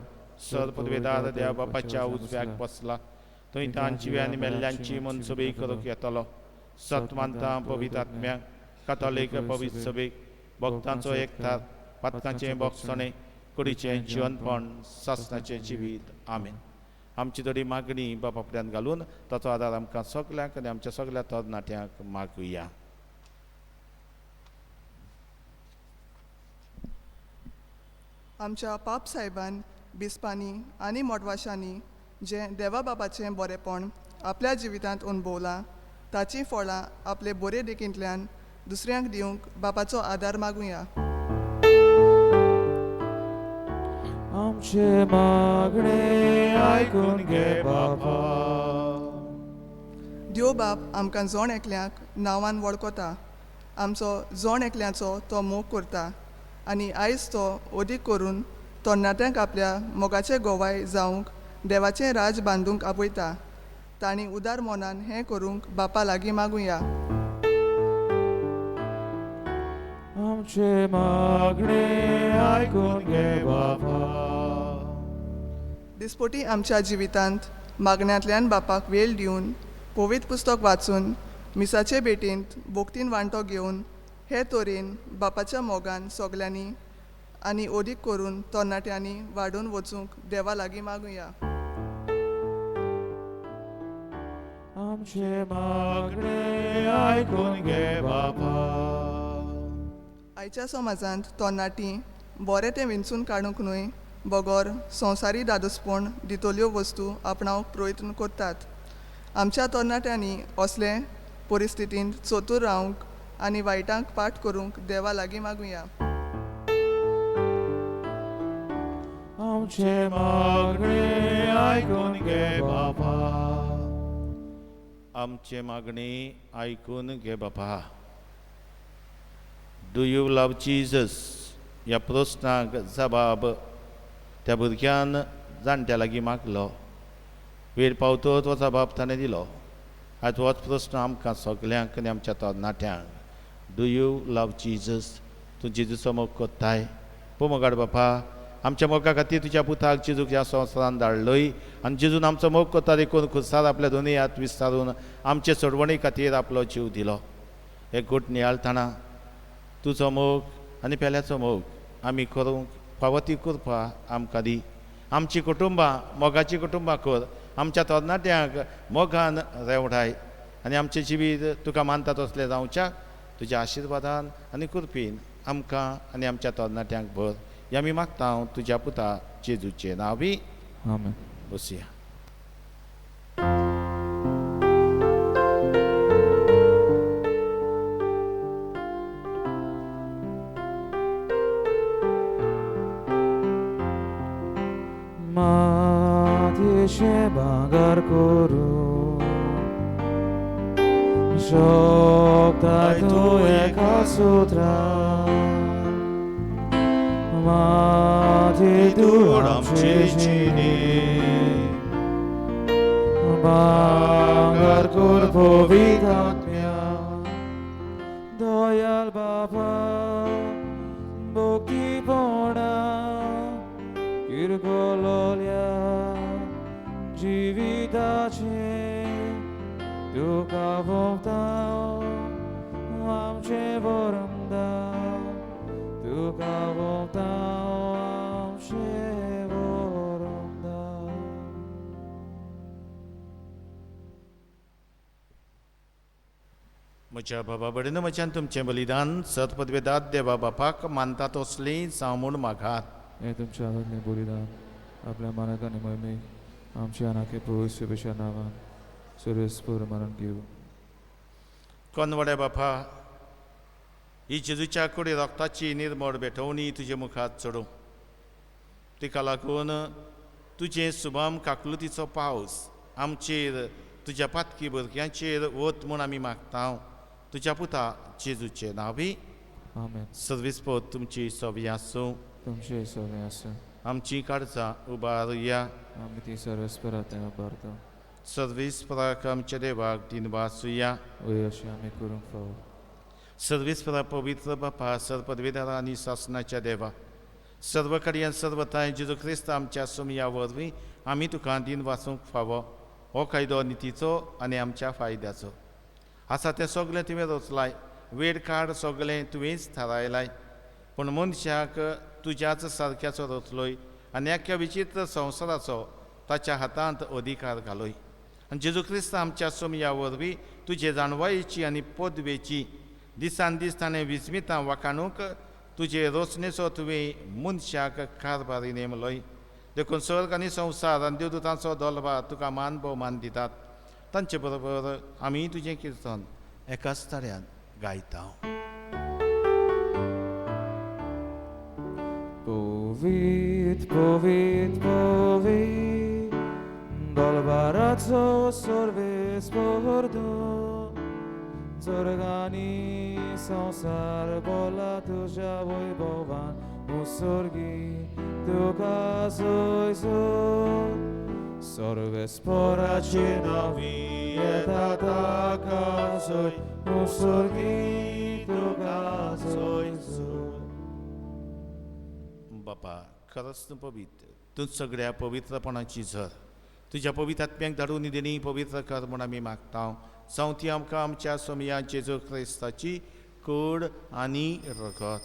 सर पदवेदार देवा बापाच्या उजव्याक बसला थंय तांची आनी मेल्ल्यांची मनसुबी करूंक येतलो सत मानता पवित्र आत्म्याक कातोलीक पवित्र सभेक भक्तांचो एकठार पातकांचें भोगसणें कुडीचें जिवनपण सासणाचें जिवीत आमेन आमची थोडी मागणी बापा फुड्यान घालून ताचो आदार आमकां सगल्यांक आनी आमच्या सगळ्या तरणाट्यांक मागुया आमच्या पाप साहेबान बिस्पांनी आनी मोडवाशांनी जें देवा बाबाचें बरेपण आपल्या जिवितांत अणभवलां ताची फळां आपले बरे देखींतल्यान दुसऱ्यांक दिवंक बापाचो आदार मागुया आमचे मागणे आयकून घे बाबा देव बाप आमकां जोण एकल्यांक नांवान वळखता आमचो जोण एकल्याचो तो मोग करता आनी आयज तो अदीक करून तरणाट्यांक आपल्या मोगाचे गोवाय जावंक देवाचें राज बांदूंक आपयता तांणी उदार मोनान हें करूंक बापा लागीं मागुया आमचे मागणे आयकून घे बाबा दिसपोटी आमच्या जिवितांत मागण्यांतल्यान बापाक वेळ दिवन पवित्र पुस्तक वाचून मिसाचे भेटेंत भोक्तीन वांटो घेवन हे तरेन बापाच्या मोगान सगल्यांनी आनी अदीक करून तरणाट्यांनी वाडून वचूंक देवा लागीं मागुया आमचे मागणे आयकून घे बाबा आयच्या समाजांत तरणाटीं बरें तें विंचून काडूंक न्हय बगोर संवसारी दादोसपण दितल्यो वस्तू आपणावंक प्रयत्न करतात आमच्या तरणाट्यांनी असले परिस्थितींत चतूर रावंक आनी वायटांक पाठ करूंक देवा लागीं मागुया आमचे मागणे आयकून घे बाबा आमचे मागणी आयकून घे बापा डू यू लव जीजस ह्या प्रस्नाक जबाब त्या भुरग्यान जाणट्या लागीं मागलो वेळ पावतो तो जबाब ताणें दिलो आज होच प्रस्न आमकां सगल्यांक आनी आमच्या तरणाट्यांक डू यू लव जीजस तूं जेजूचो मोग कोत्ताय पो मोगाड बापा आमच्या मोगा खातीर तुज्या पुताक जेजूक ह्या संवसारांत धाडलोय आनी जेजून आमचो मोग कोता देखून खुसार आपल्या दोनूय हात विस्तारून आमचे सोडवणे खातीर आपलो जीव दिलो एक घोट नियाळटना तुजो मोग आनी पेल्याचो मोग आमी करूंक पावती करपा आमकां दी आमची कुटुंबां मोगाची कुटुंबां कर आमच्या तरणाट्यांक मोगान रेवडाय आनी आमचें जिवीत तुका मानता तसलें जावच्या तुज्या आशिर्वादान आनी कृपेन आमकां आनी आमच्या तरणाट्यांक भर हें आमी मागता तुज्या पुता जेजूचें नांवी आमेन बसया मातयेचें भांगर करून शोभता तूं एका सुत्रान 마티두 암시지니 방갈 corpo vita mia doyal baba bokti pona kirgololia jivitace duka vomtao amche voranda duka vomtao amche voranda. म्हज्या बाबा कडेन म्हज्यान तुमचें बलिदान सतपदवेदात देवा बापाक मानता तसलें जावं म्हूण मागात. हे तुमच्या हातांतलें बलिदान आपल्या मनाक आनी मयमेक आमच्या अनाके पवित्र पेशा नांवान सुरेस्पूर मरण घेवं. कोनवड्या बापा ही जेजूच्या कुडी रक्ताची निर्मळ भेटवणी तुजे मुखार चडोवं. तिका लागून तुजें शुभम काकुलतीचो पावस आमचेर तुज्या पातकी भुरग्यांचेर वत म्हूण आमी मागता. तुज्या पुता जेजूचें नांवी आमेन. सर्विस्पोत तुमची सोबी आसूं. तुमचे सगळें आसूं. आमची काळजां उबारुया. आमी ती सर्वेस्परात उबारता. सर्विस्पराक आमच्या देवाक दिनवासुया. वय अशें आमी करूंक फावो. सर्विस्परा पवित्र बापा सरपदवेदार आनी शासनाच्या देवा सर्व कडेन सर्वताय जेजू क्रिस्त आमच्या सुमया वरवीं आमी तुका दिन वाचूंक फावो. हो कायदो नितीचो आनी आमच्या फायद्याचो आसा तें सगळें तुवें रचलाय. वेळ काळ सगळें तुवेंच थारायलाय. पूण मनशाक तुज्याच सारक्याचो रचलोय आनी एका विचित्र संवसाराचो ताच्या हातांत अधिकार घालोय. आनी जेजू क्रिस्त आमच्या सुमया वरवीं तुजे जाणवायेची आनी पदवेची दिसान दीस ताणें विस्मितां वाखाणूक तुजे रचनेचो तुवें मनशाक कारभारी नेमलोय. देखून स्वर्ग आनी संवसार आनी देवदूतांचो दलबार तुका मान भोवमान दितात. तांचे बरोबर आमी तुजें किर्तन एकाच तऱ्यान गायता. Povit, povit, povit, dolbaraco sorves pordo, zorgani संसार बोला तुझ्या वैभवान मुसर्गी तुका सोयसो सर्वेस्पराची नावी येता ताका सोय मुसर्गी तुका सोयसो. बापा खरंच तूं पवित्र. तूं सगळ्या पवित्रपणाची झर तुज्या पवित्र आत्म्याक धाडून निदेणी पवित्र कर म्हूण आमी मागता. जावं ती आमकां आमच्या सोमया जेजू क्रिस्ताची कूड आनी रगत.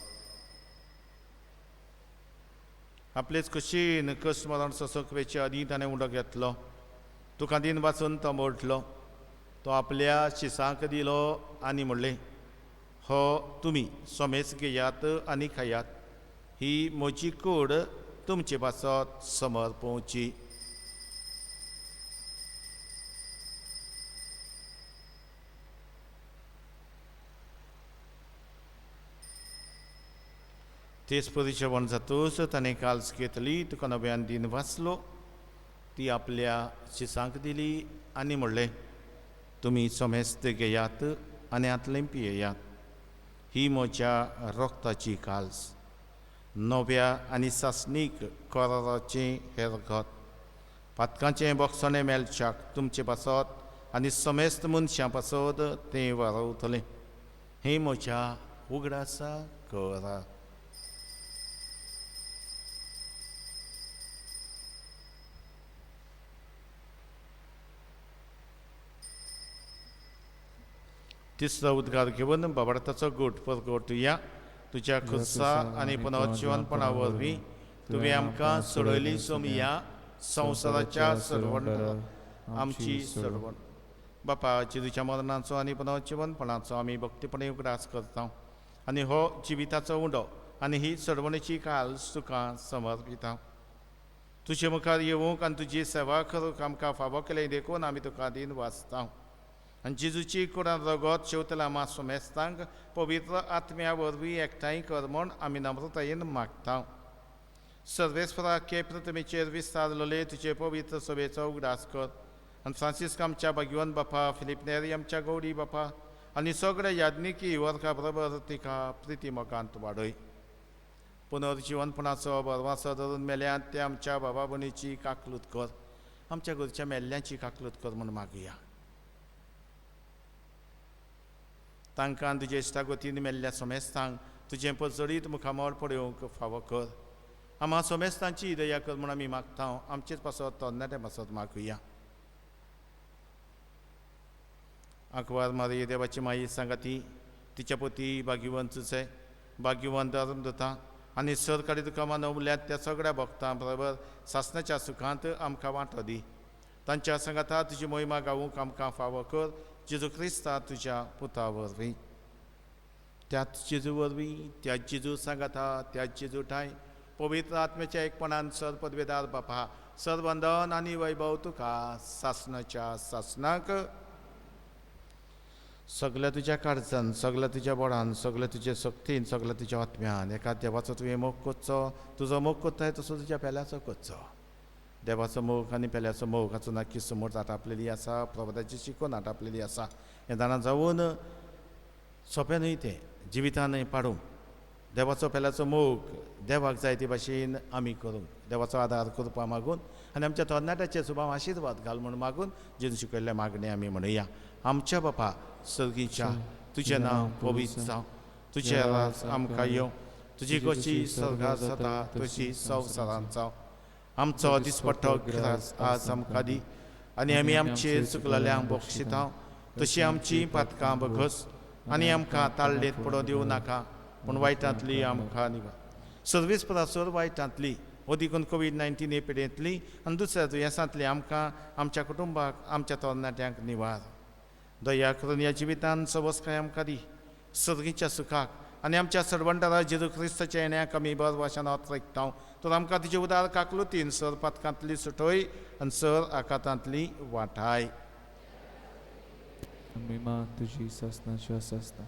आपलेच कुशीन कश्ट मरण ससकवेचे आदी ताणें उंडो घेतलो. तुका दिन वाचून तो मोडलो. तो आपल्या शिसांक दिलो आनी म्हणलें, हो तुमी सोमेस घेयात आनी खायात. ही म्हजी कूड तुमचे पासत समर्पवची. तेच परिचवण जातूच ताणें काल्स घेतली. तुका नव्यान दिन वाचलो. ती आपल्या शिसांक दिली आनी म्हणलें, तुमी सोमेस्त घेयात आनी आतलें पियेयात. ही म्हज्या रक्ताची काल्स नव्या आनी सासणीक कराराचें हें रगत. पातकांचें बोगसणें मेलच्याक तुमचे पासत आनी समेस्त मनशां पासत तें वारवतलें. हें म्हज्या उगडासा करार. तिसरो उद्गार घेवन बाबडताचो गोठ परगोटुया. तुज्या खुस्सा आनी पुनर्जीवनपणा वरवीं तुवें आमकां सोडयली सोमिया संवसाराच्या सरवण आमची सरवण. बापा जेजूच्या मरणाचो आनी पुनर्जीवनपणाचो आमी भक्तीपणे उगडास करता. आनी हो जिविताचो उंडो आनी ही सरवणेची काल तुका समर्पिता. तुजे मुखार येवंक आनी तुजी सेवा करूंक आमकां फावो केलें देखून आमी तुका दिन वाचता. आनी जेजूची कुडान रगत शेवतल्या मातसो मेस्तांक पवित्र आत्म्या वरवीं एकठांय कर म्हूण आमी नम्रतायेन मागता. सर्वेस्परा के प्रथमेचेर विस्तारलोले तुजे पवित्र सभेचो उगडास कर. आनी फ्रांसीस आमच्या भाग्यवन बापा, फिलीप नेरी आमच्या गौडी बापा आनी सगळे याज्ञिकी वर्गा बरोबर तिका प्रिती मोगांत वाडय. पुनर्जीवनपणाचो बरवासो धरून मेल्यात ते आमच्या बाबा भयणीची काकलूत कर, आमच्या घरच्या मेल्ल्यांची काकलूत कर म्हूण मागुया. तांकां तुजे इश्टागतीन मेल्ल्या सोमेस्तांक तुजें पजडीत मुखामोल पळोवंक फावो कर. आम्हा सोमेस्तांची दया कर म्हूण आमी मागता. आमचेच पासत तरणाटे पासत मागुया. आंकवार मारी देवाची माई सांगाती तिच्या पती भाग्यवंतचे भाग्यवंत अरुंधता आनी सरकारी तुका मानवल्यात त्या सगळ्या भक्तां बरोबर सासणाच्या सुखांत आमकां वांटो दी. तांच्या सांगाता तुजी महिमा गावूंक आमकां फावो कर. जेजू क्रिस्ता तुज्या पुता वरवीं, त्याच जेजू वरवीं, त्याच जेजू सांगाता, त्याच जेजू ठाय पवित्र आत्म्याच्या एकपणान सर पदवेदार बापा सरवंदन आनी वैभव तुका सासणाच्या सासणाक सगळ्या तुज्या काळजान, सगळ्या तुज्या बळान, सगळ्या तुज्या शक्तीन, सगळ्या तुज्या आत्म्यान एका देवाचो तुवें मोग करचो. तुजो मोग कोत्ताय तसो तुज्या पेल्याचो करचो. देवाचो मोग आनी पेल्याचो मोग हाचो नक्की समोर आटापलेली आसा. प्रभुताची शिकवण आटापलेली आसा. हें जाणा जावन सोंपें न्हय तें जिवितान पाडूंक. देवाचो पेल्याचो मोग देवाक जाय ते भाशेन आमी करूंक, देवाचो आदार करपा मागून आनी आमच्या तरणाट्याचे सुभाव आशिर्वाद घाल म्हूण मागून जेजू शिकयल्ले मागणे आमी म्हणया. आमच्या बापा सर्गीच्या तुजें नांव पवित्र जावं, तुजें राज आमकां येवं, तुजी कशी सर्गांत जाता तशी संवसारांत जावं. आमचो दिसपट्टो गिरास आज आमकां दी आनी आमी आमचेर चुकलेल्यांक बक्षिता तशी आमची पातकां बघस आनी आमकां ताळडेत पडो दिवं नाका पूण वायटांतली आमकां निवार. सर्वीस परासर वायटांतली ओदिकून कोविड-19 हे पिडेंतली आनी दुसऱ्या दुयेंसांतली आमकां, आमच्या कुटुंबाक, आमच्या तरणाट्यांक निवार. दया करून ह्या जिवितान सवस्काय आमकां दी सर्गीच्या सुखाक आनी आमच्या सरवंटारा जेजू क्रिस्ताच्या येण्याक आमी बर भाशेन ऑत्रेकता. तर आमकां तुजे उदार काकलुतीन सर पातकांतली सुटय आनी सर आकांतांतली वाटाय. मिमा तुजी सासणाच्या सासना.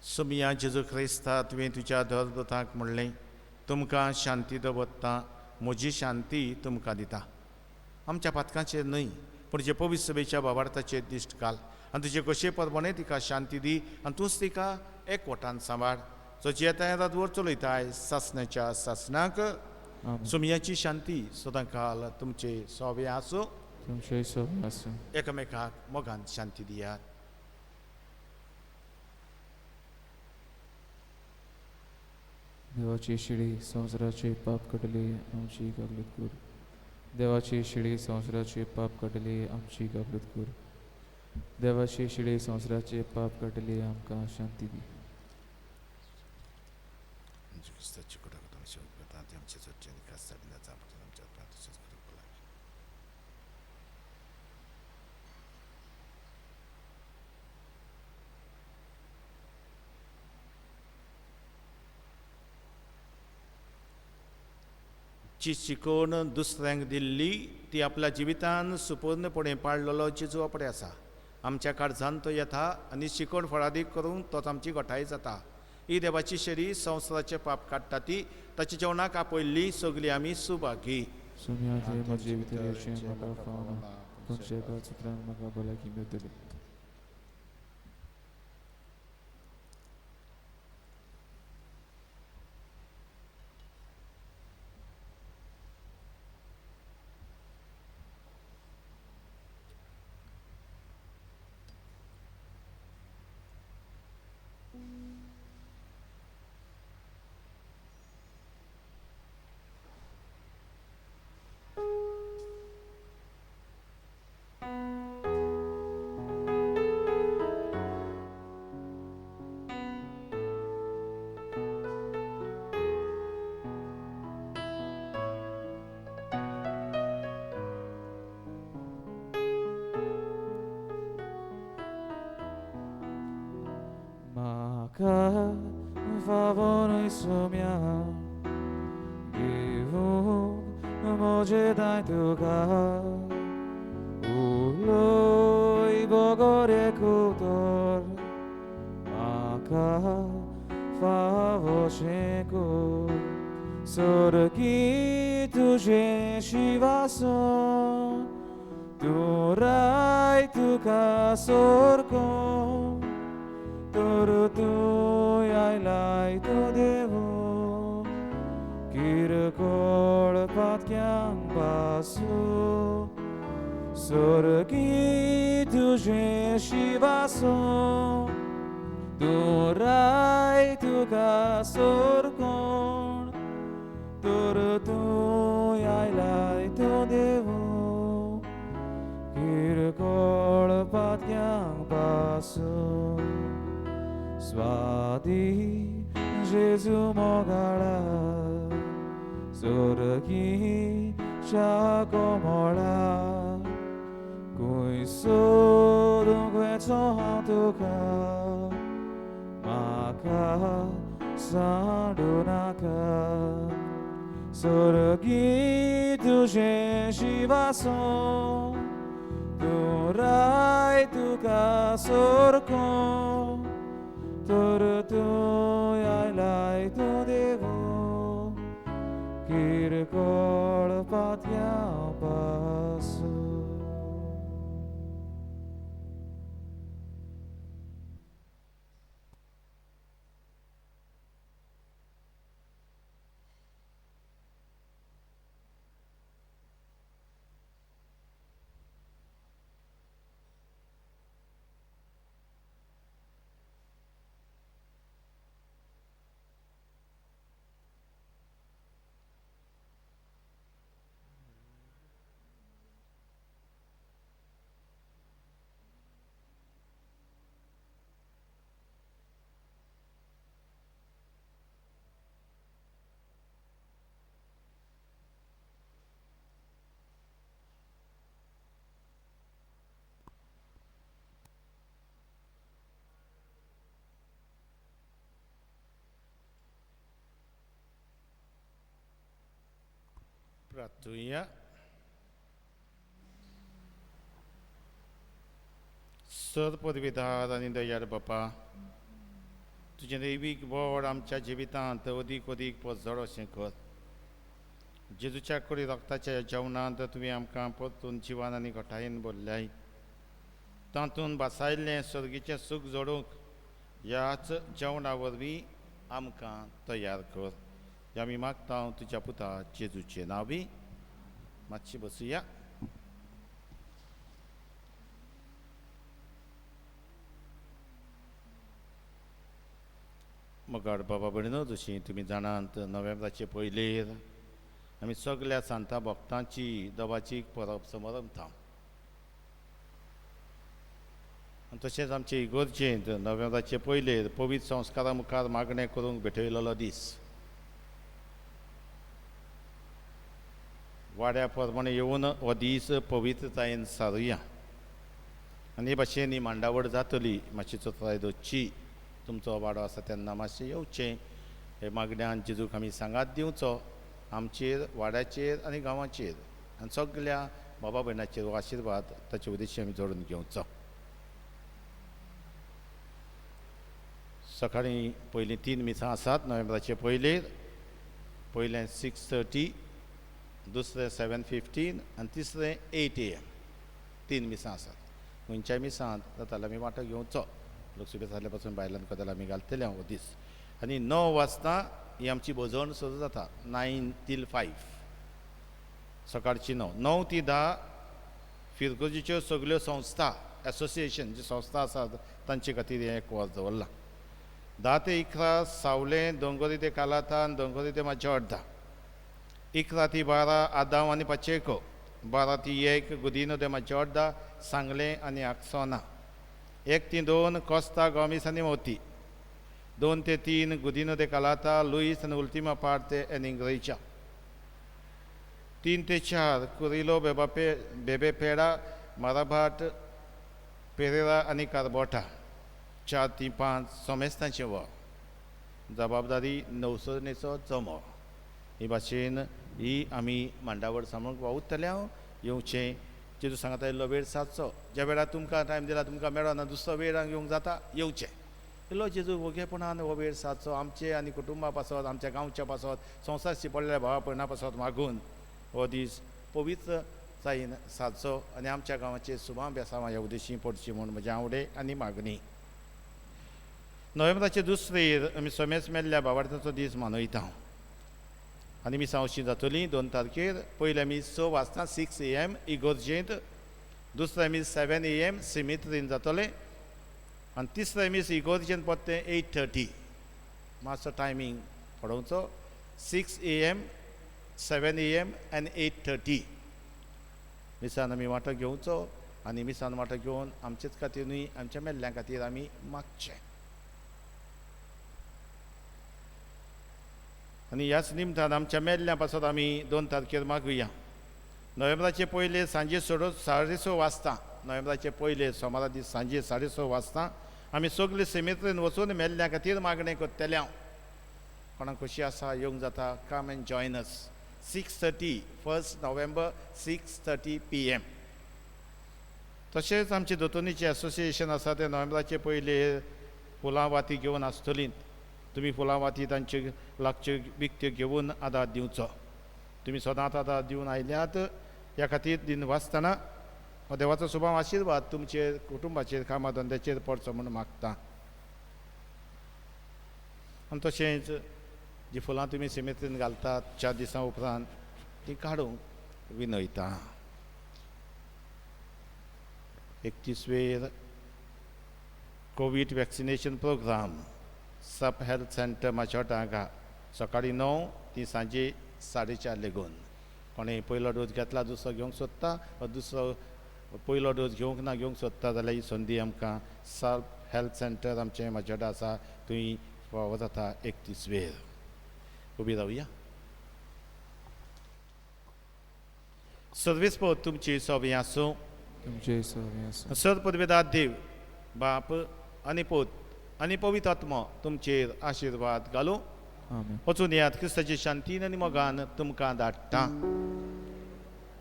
सुमिया जेजू क्रिस्ता तुवें तुज्या धर्मदूतांक म्हणलें तुमकां शांती दवरता, म्हजी शांती तुमकां दिता. आमच्या पातकांचेर न्हय पूण जे पवित्र सभेच्या भावार्थाचेर दिश्ट घाल आनी तुजे कशे परमणे तिका शांती दी आनी तूंच तिका एकवटान सांबाळ. जो येताय रातभर चलयताय सासणाच्या सासणाक सुमियाची शांती सदां काल तुमचे सोबे आसूं. तुमचे सोबे आसूं. एकामेकाक मोगान शांती दियात. देवाची शिडी संवसाराचे पाप कटले आमची गागलूत कर. देवाची शिडी संवसाराचे पाप कटले आमची गागलूत कर. देवाची शिडी संवसाराचे पाप कटले आमकां शांती दी. जी शिकवण दुसऱ्यांक दिल्ली ती आपल्या जिवितान सुपूर्णपणे पाळलेलो जेजू आपणे आसा. आमच्या काळजांत तो येता आनी शिकवण फळादीक करूंक तोच आमची घोटाय जाता. ही देवाची शेरी संवसाराचे पाप काडटा ती ताच्या जेवणाक आपयल्ली सगळीं आमी सुभागी. सुमिया ते म्हजे भितर म्हाका फावना खंयच्या काळचित्रांक म्हाका भलायकी मेळटली. Maka favor sumia Givu moje dai tuga Uloi bogore kutor Maka favor sheko Sorgi tuje shivaso Turai tuka sorko Toro tu ai lai to devo पासूं Sorgi तुझे शिवासों तू राय तुका सोरकोण तर तू आयलाय तो देवो किरकोळ पातयांक पासूं स्वादी जेजू मोगाळा सोरगी शाकोमोळा Cuiso dunque ciò tocca Maka sadunaka Sorgi tuže shivaso Tu rai tuka sorko Tur tu yailai tu devo Kirkol patya pasu प्रार्थूया सदपदवीदार आनी दयाळ बापा तुजें दैवीक board आमच्या जिवितांत अदीक अदीक पसजड अशें कर जेजूच्या कडी रक्ताच्या जेवणांत तुवें आमकां परतून जिवान आनी घटायेन भरल्याय तातूंत बासायल्लें सर्गीचें सूख जोडूंक ह्याच जेवणा वरवीं आमकां तयार कर हें आमी मागता तुज्या पुता जेजूचें नांवी मातशी बसुया मोगाड बाबा भयणीनो जशीं तुमी जाणात नोव्हेंबराचे पयलेर आमी सगळ्या सांता भक्तांची देवाची परब समरमता आनी तशेंच आमचे इगोर्जेंत नोव्हेंबराचे पयलेर पवित्र संस्कारा मुखार मागणें करूंक भेटयलेलो दीस वाड्या प्रमाणे येवन हो दीस पवित्रतायेन सारुया आनी हे भाशेन ही मांडावळ जातली मातशी चतुराय दोची तुमचो वाडो आसा तेन्ना मातशें येवचें हे मागण्यान जेजूक आमी सांगात दिवचो आमचेर वाड्याचेर आनी गांवाचेर आनी सगळ्या बाबा भयणाचेर हो आशिर्वाद ताचे उद्देशी आमी जोडून घेवचो सकाळीं पयलीं 3 मिसां आसात नोव्हेंबराचे पयलेर पयलें 6:30 दुसरें 7:15 आनी तिसरें 8 AM 3 मिसां आसात खंयच्याय मिसांत जाता जाल्यार आमी वांटो घेवचो लोकसभे जाल्ल्या पासून बायलांक कदेल आमी घालतले हो दीस आनी 9 वाजता ही आमची भजवण सुरू जाता 9 till 5 सकाळची 9 ती 10 फिरगोजीच्यो सगळ्यो संस्था एसोसिएशन जी संस्था आसात तांचे खातीर हें एक वर दवरलां 10 ते 11 सावलें दोंगोरी ते कालातान दोंगोरी ते माजोड्डा 11 ती 12 आदांव आनी पाचेको 12 ती 1 गुदिनो दे माजोड्डा सांगलें आनी आक्सोना 1 ती 2 कोस्ता गोमिस आनी मोती 2 ते 3 गुदिनो दे कालाता लुईस आनी उल्टिमा पार्ट ते एनिंग्रेच्या 3 ते 4 कुरिलो बेबे पेडा माराभाट पेरेरा आनी कार्बोटा 4 ती 5 सोमेस्तांचें वर जबाबदारी नौसनेचो जमो ही भाशेन ही आमी मांडावळ सांबाळूंक वावुरतले येवचें जेजू सांगता इल्लो वेळ सादचो ज्या वेळार तुमकां टायम दिला तुमकां मेळना दुसरो वेळ येवंक जाता येवचें इल्लो जेजू वगेपणान हो वेळ सादचो आमचे आनी कुटुंबा पासत आमच्या गांवच्या पासत संवसारची पडलेल्या भावा भयणां पासत मागून हो दीस पवित्र जायन सादचो आनी आमच्या गांवाचेर सुभां बेसांवां ह्या उद्देशी पडची म्हूण म्हजे आवडे आनी मागणी नोव्हेंबराचे दुसरेर आमी सोमेस मेल्ल्या भावार्थाचो दीस मनयता आनी मिसां अशीं जातलीं 2 तारखेर पयले आमी 6 वाजता 6 AM इगोर्जेंत, दुसरे मीस 7 AM सिमित्रीन जातले आनी तिसरे मीस इगोर्जेंत पडटे 8:30. मातसो टायमींग पळोवचो. 6 AM, 7 AM आनी 8:30 मिसान आमी वांटो घेवचो आनी मिसान वांटो घेवन आमचेच खातीर न्ही आमच्या मेल्ल्यां खातीर आमी मागचें. आनी ह्याच निमतान आमच्या मेल्ल्या पासत आमी 2 तारखेर मागुया. नोव्हेंबराचे पयले सांजे 6:30 वाजता, नोव्हेंबराचे पयले सोमारा दीस सांजे 6:30 वाजता आमी सगळे सेमित्रीन वचून मेल्ल्या खातीर मागणें करतले. कोणाक खोशी आसा येवंक जाता. Come and join us. 6:30 1 November 6:30 PM. तशेंच आमचे दोतोनीचे एसोसिएशन आसा ते नोव्हेंबराचे पयले फुलां वाती घेवन आसतलीं. तुमी फुलां वाती तांचे लागच्यो विकत्यो घेवन आदार दिवचो. तुमी सदांच आदार दिवन आयल्यात ह्या खातीर दिन वाचतना हो देवाचो सुभाव आशिर्वाद तुमचेर कुटुंबाचेर कामा धंद्याचेर पडचो म्हूण मागता. आनी तशेंच जीं फुलां तुमी सिमेत्रीन घालतात 4 दिसां उपरांत तीं काडूंक विनयता. 31वेर कोवीड वॅक्सिनेशन प्रोग्राम सब हेल्थ सेंटर माचोटा हांगा सकाळीं 9 ती सांजे 4:30 लेगून. कोणें पयलो डोस घेतला दुसरो घेवंक सोदता वा दुसरो पयलो डोस घेवंक ना घेवंक सोदता जाल्यार ही संदी आमकां सब हेल्थ सेंटर आमचें माचोटा आसा थंय फावो जाता 31वेर. उबी रावया. सर्वेस पद तुमची सोबी आसूं. तुमचे सवे आसूं. सर पदवेदार देव बाप आनी पोत आनी पवित्र आत्मा तुमचेर आशिर्वाद घालूं. आमेन. वचून येयात. क्रिस्ताची शांतीन आनी मोगान तुमकां धाडटा.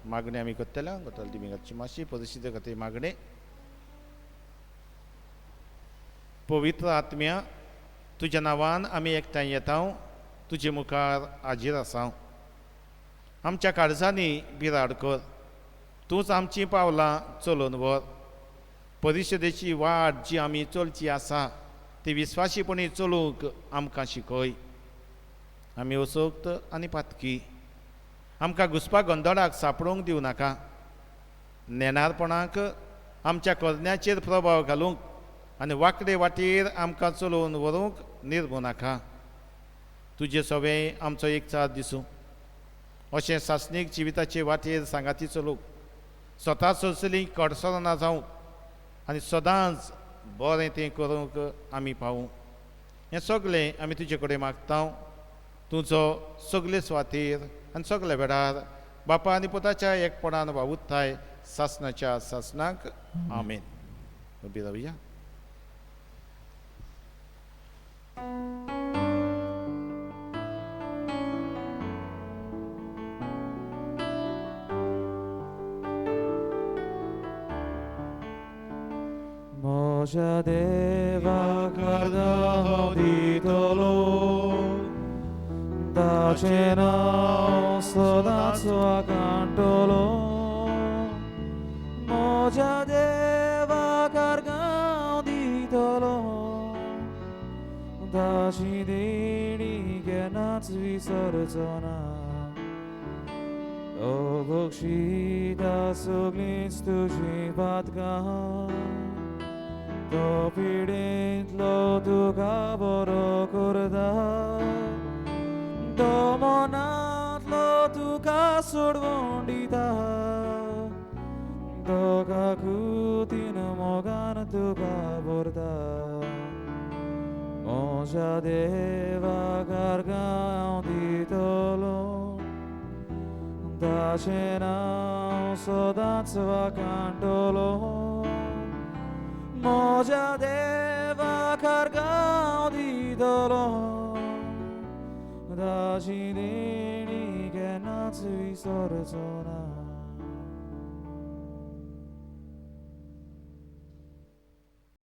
मागणी आमी करतल्या. गतल दिमिगाची माशी परिस्थिती खातीर मागणी. पवित्र आत्म्या तुज्या नांवान आमी एकठांय येता. तुजे मुखार हाजीर आसा. आमच्या काळजांनी बिराड कर. तूंच आमचीं पावलां चलोवन व्हर. परिशदेची वाट जी आमी चलची आसा ती विस्वासीपणी चलोवंक आमकां शिकय. आमी असोक्त आनी पातकी. आमकां घुसपा गोंदळाक सांपडूंक दिवं नाका. नेनारपणाक आमच्या करण्याचेर प्रभाव घालूंक आनी वांकडे वाटेर आमकां चलोवन व्हरूंक निर्मू नाका. तुजें सवें आमचो एक साथ दिसूं. अशें सासणीक जिविताचे वाटेर सांगाती चलोवंक स्वता सरसली कडसर ना जावंक आनी सदांच बरें तें करूंक आमी पावूं. हें सगळें आमी तुजे कडेन मागता. तुजो सगळे सुवातेर आनी सगळ्या वेळार बापा आनी पुताच्या एकपणान वावुरताय सासणाच्या सासणाक. आमेन. उबी रावया. Moja deva carda ditolo da cena soda sua cantolo. Moja deva carga ditolo da cidini che nazvi sorzona. O bokshita suglistu jibatka. To pidintlo tuka boro kurda. To monatlo tuka survondita. To kakutin mogan tuka borda. Moja deva garga ditolo. Da cena sodatsva cantolo. Moja deva carga ditolo. Da cidini che nazvi sorzona.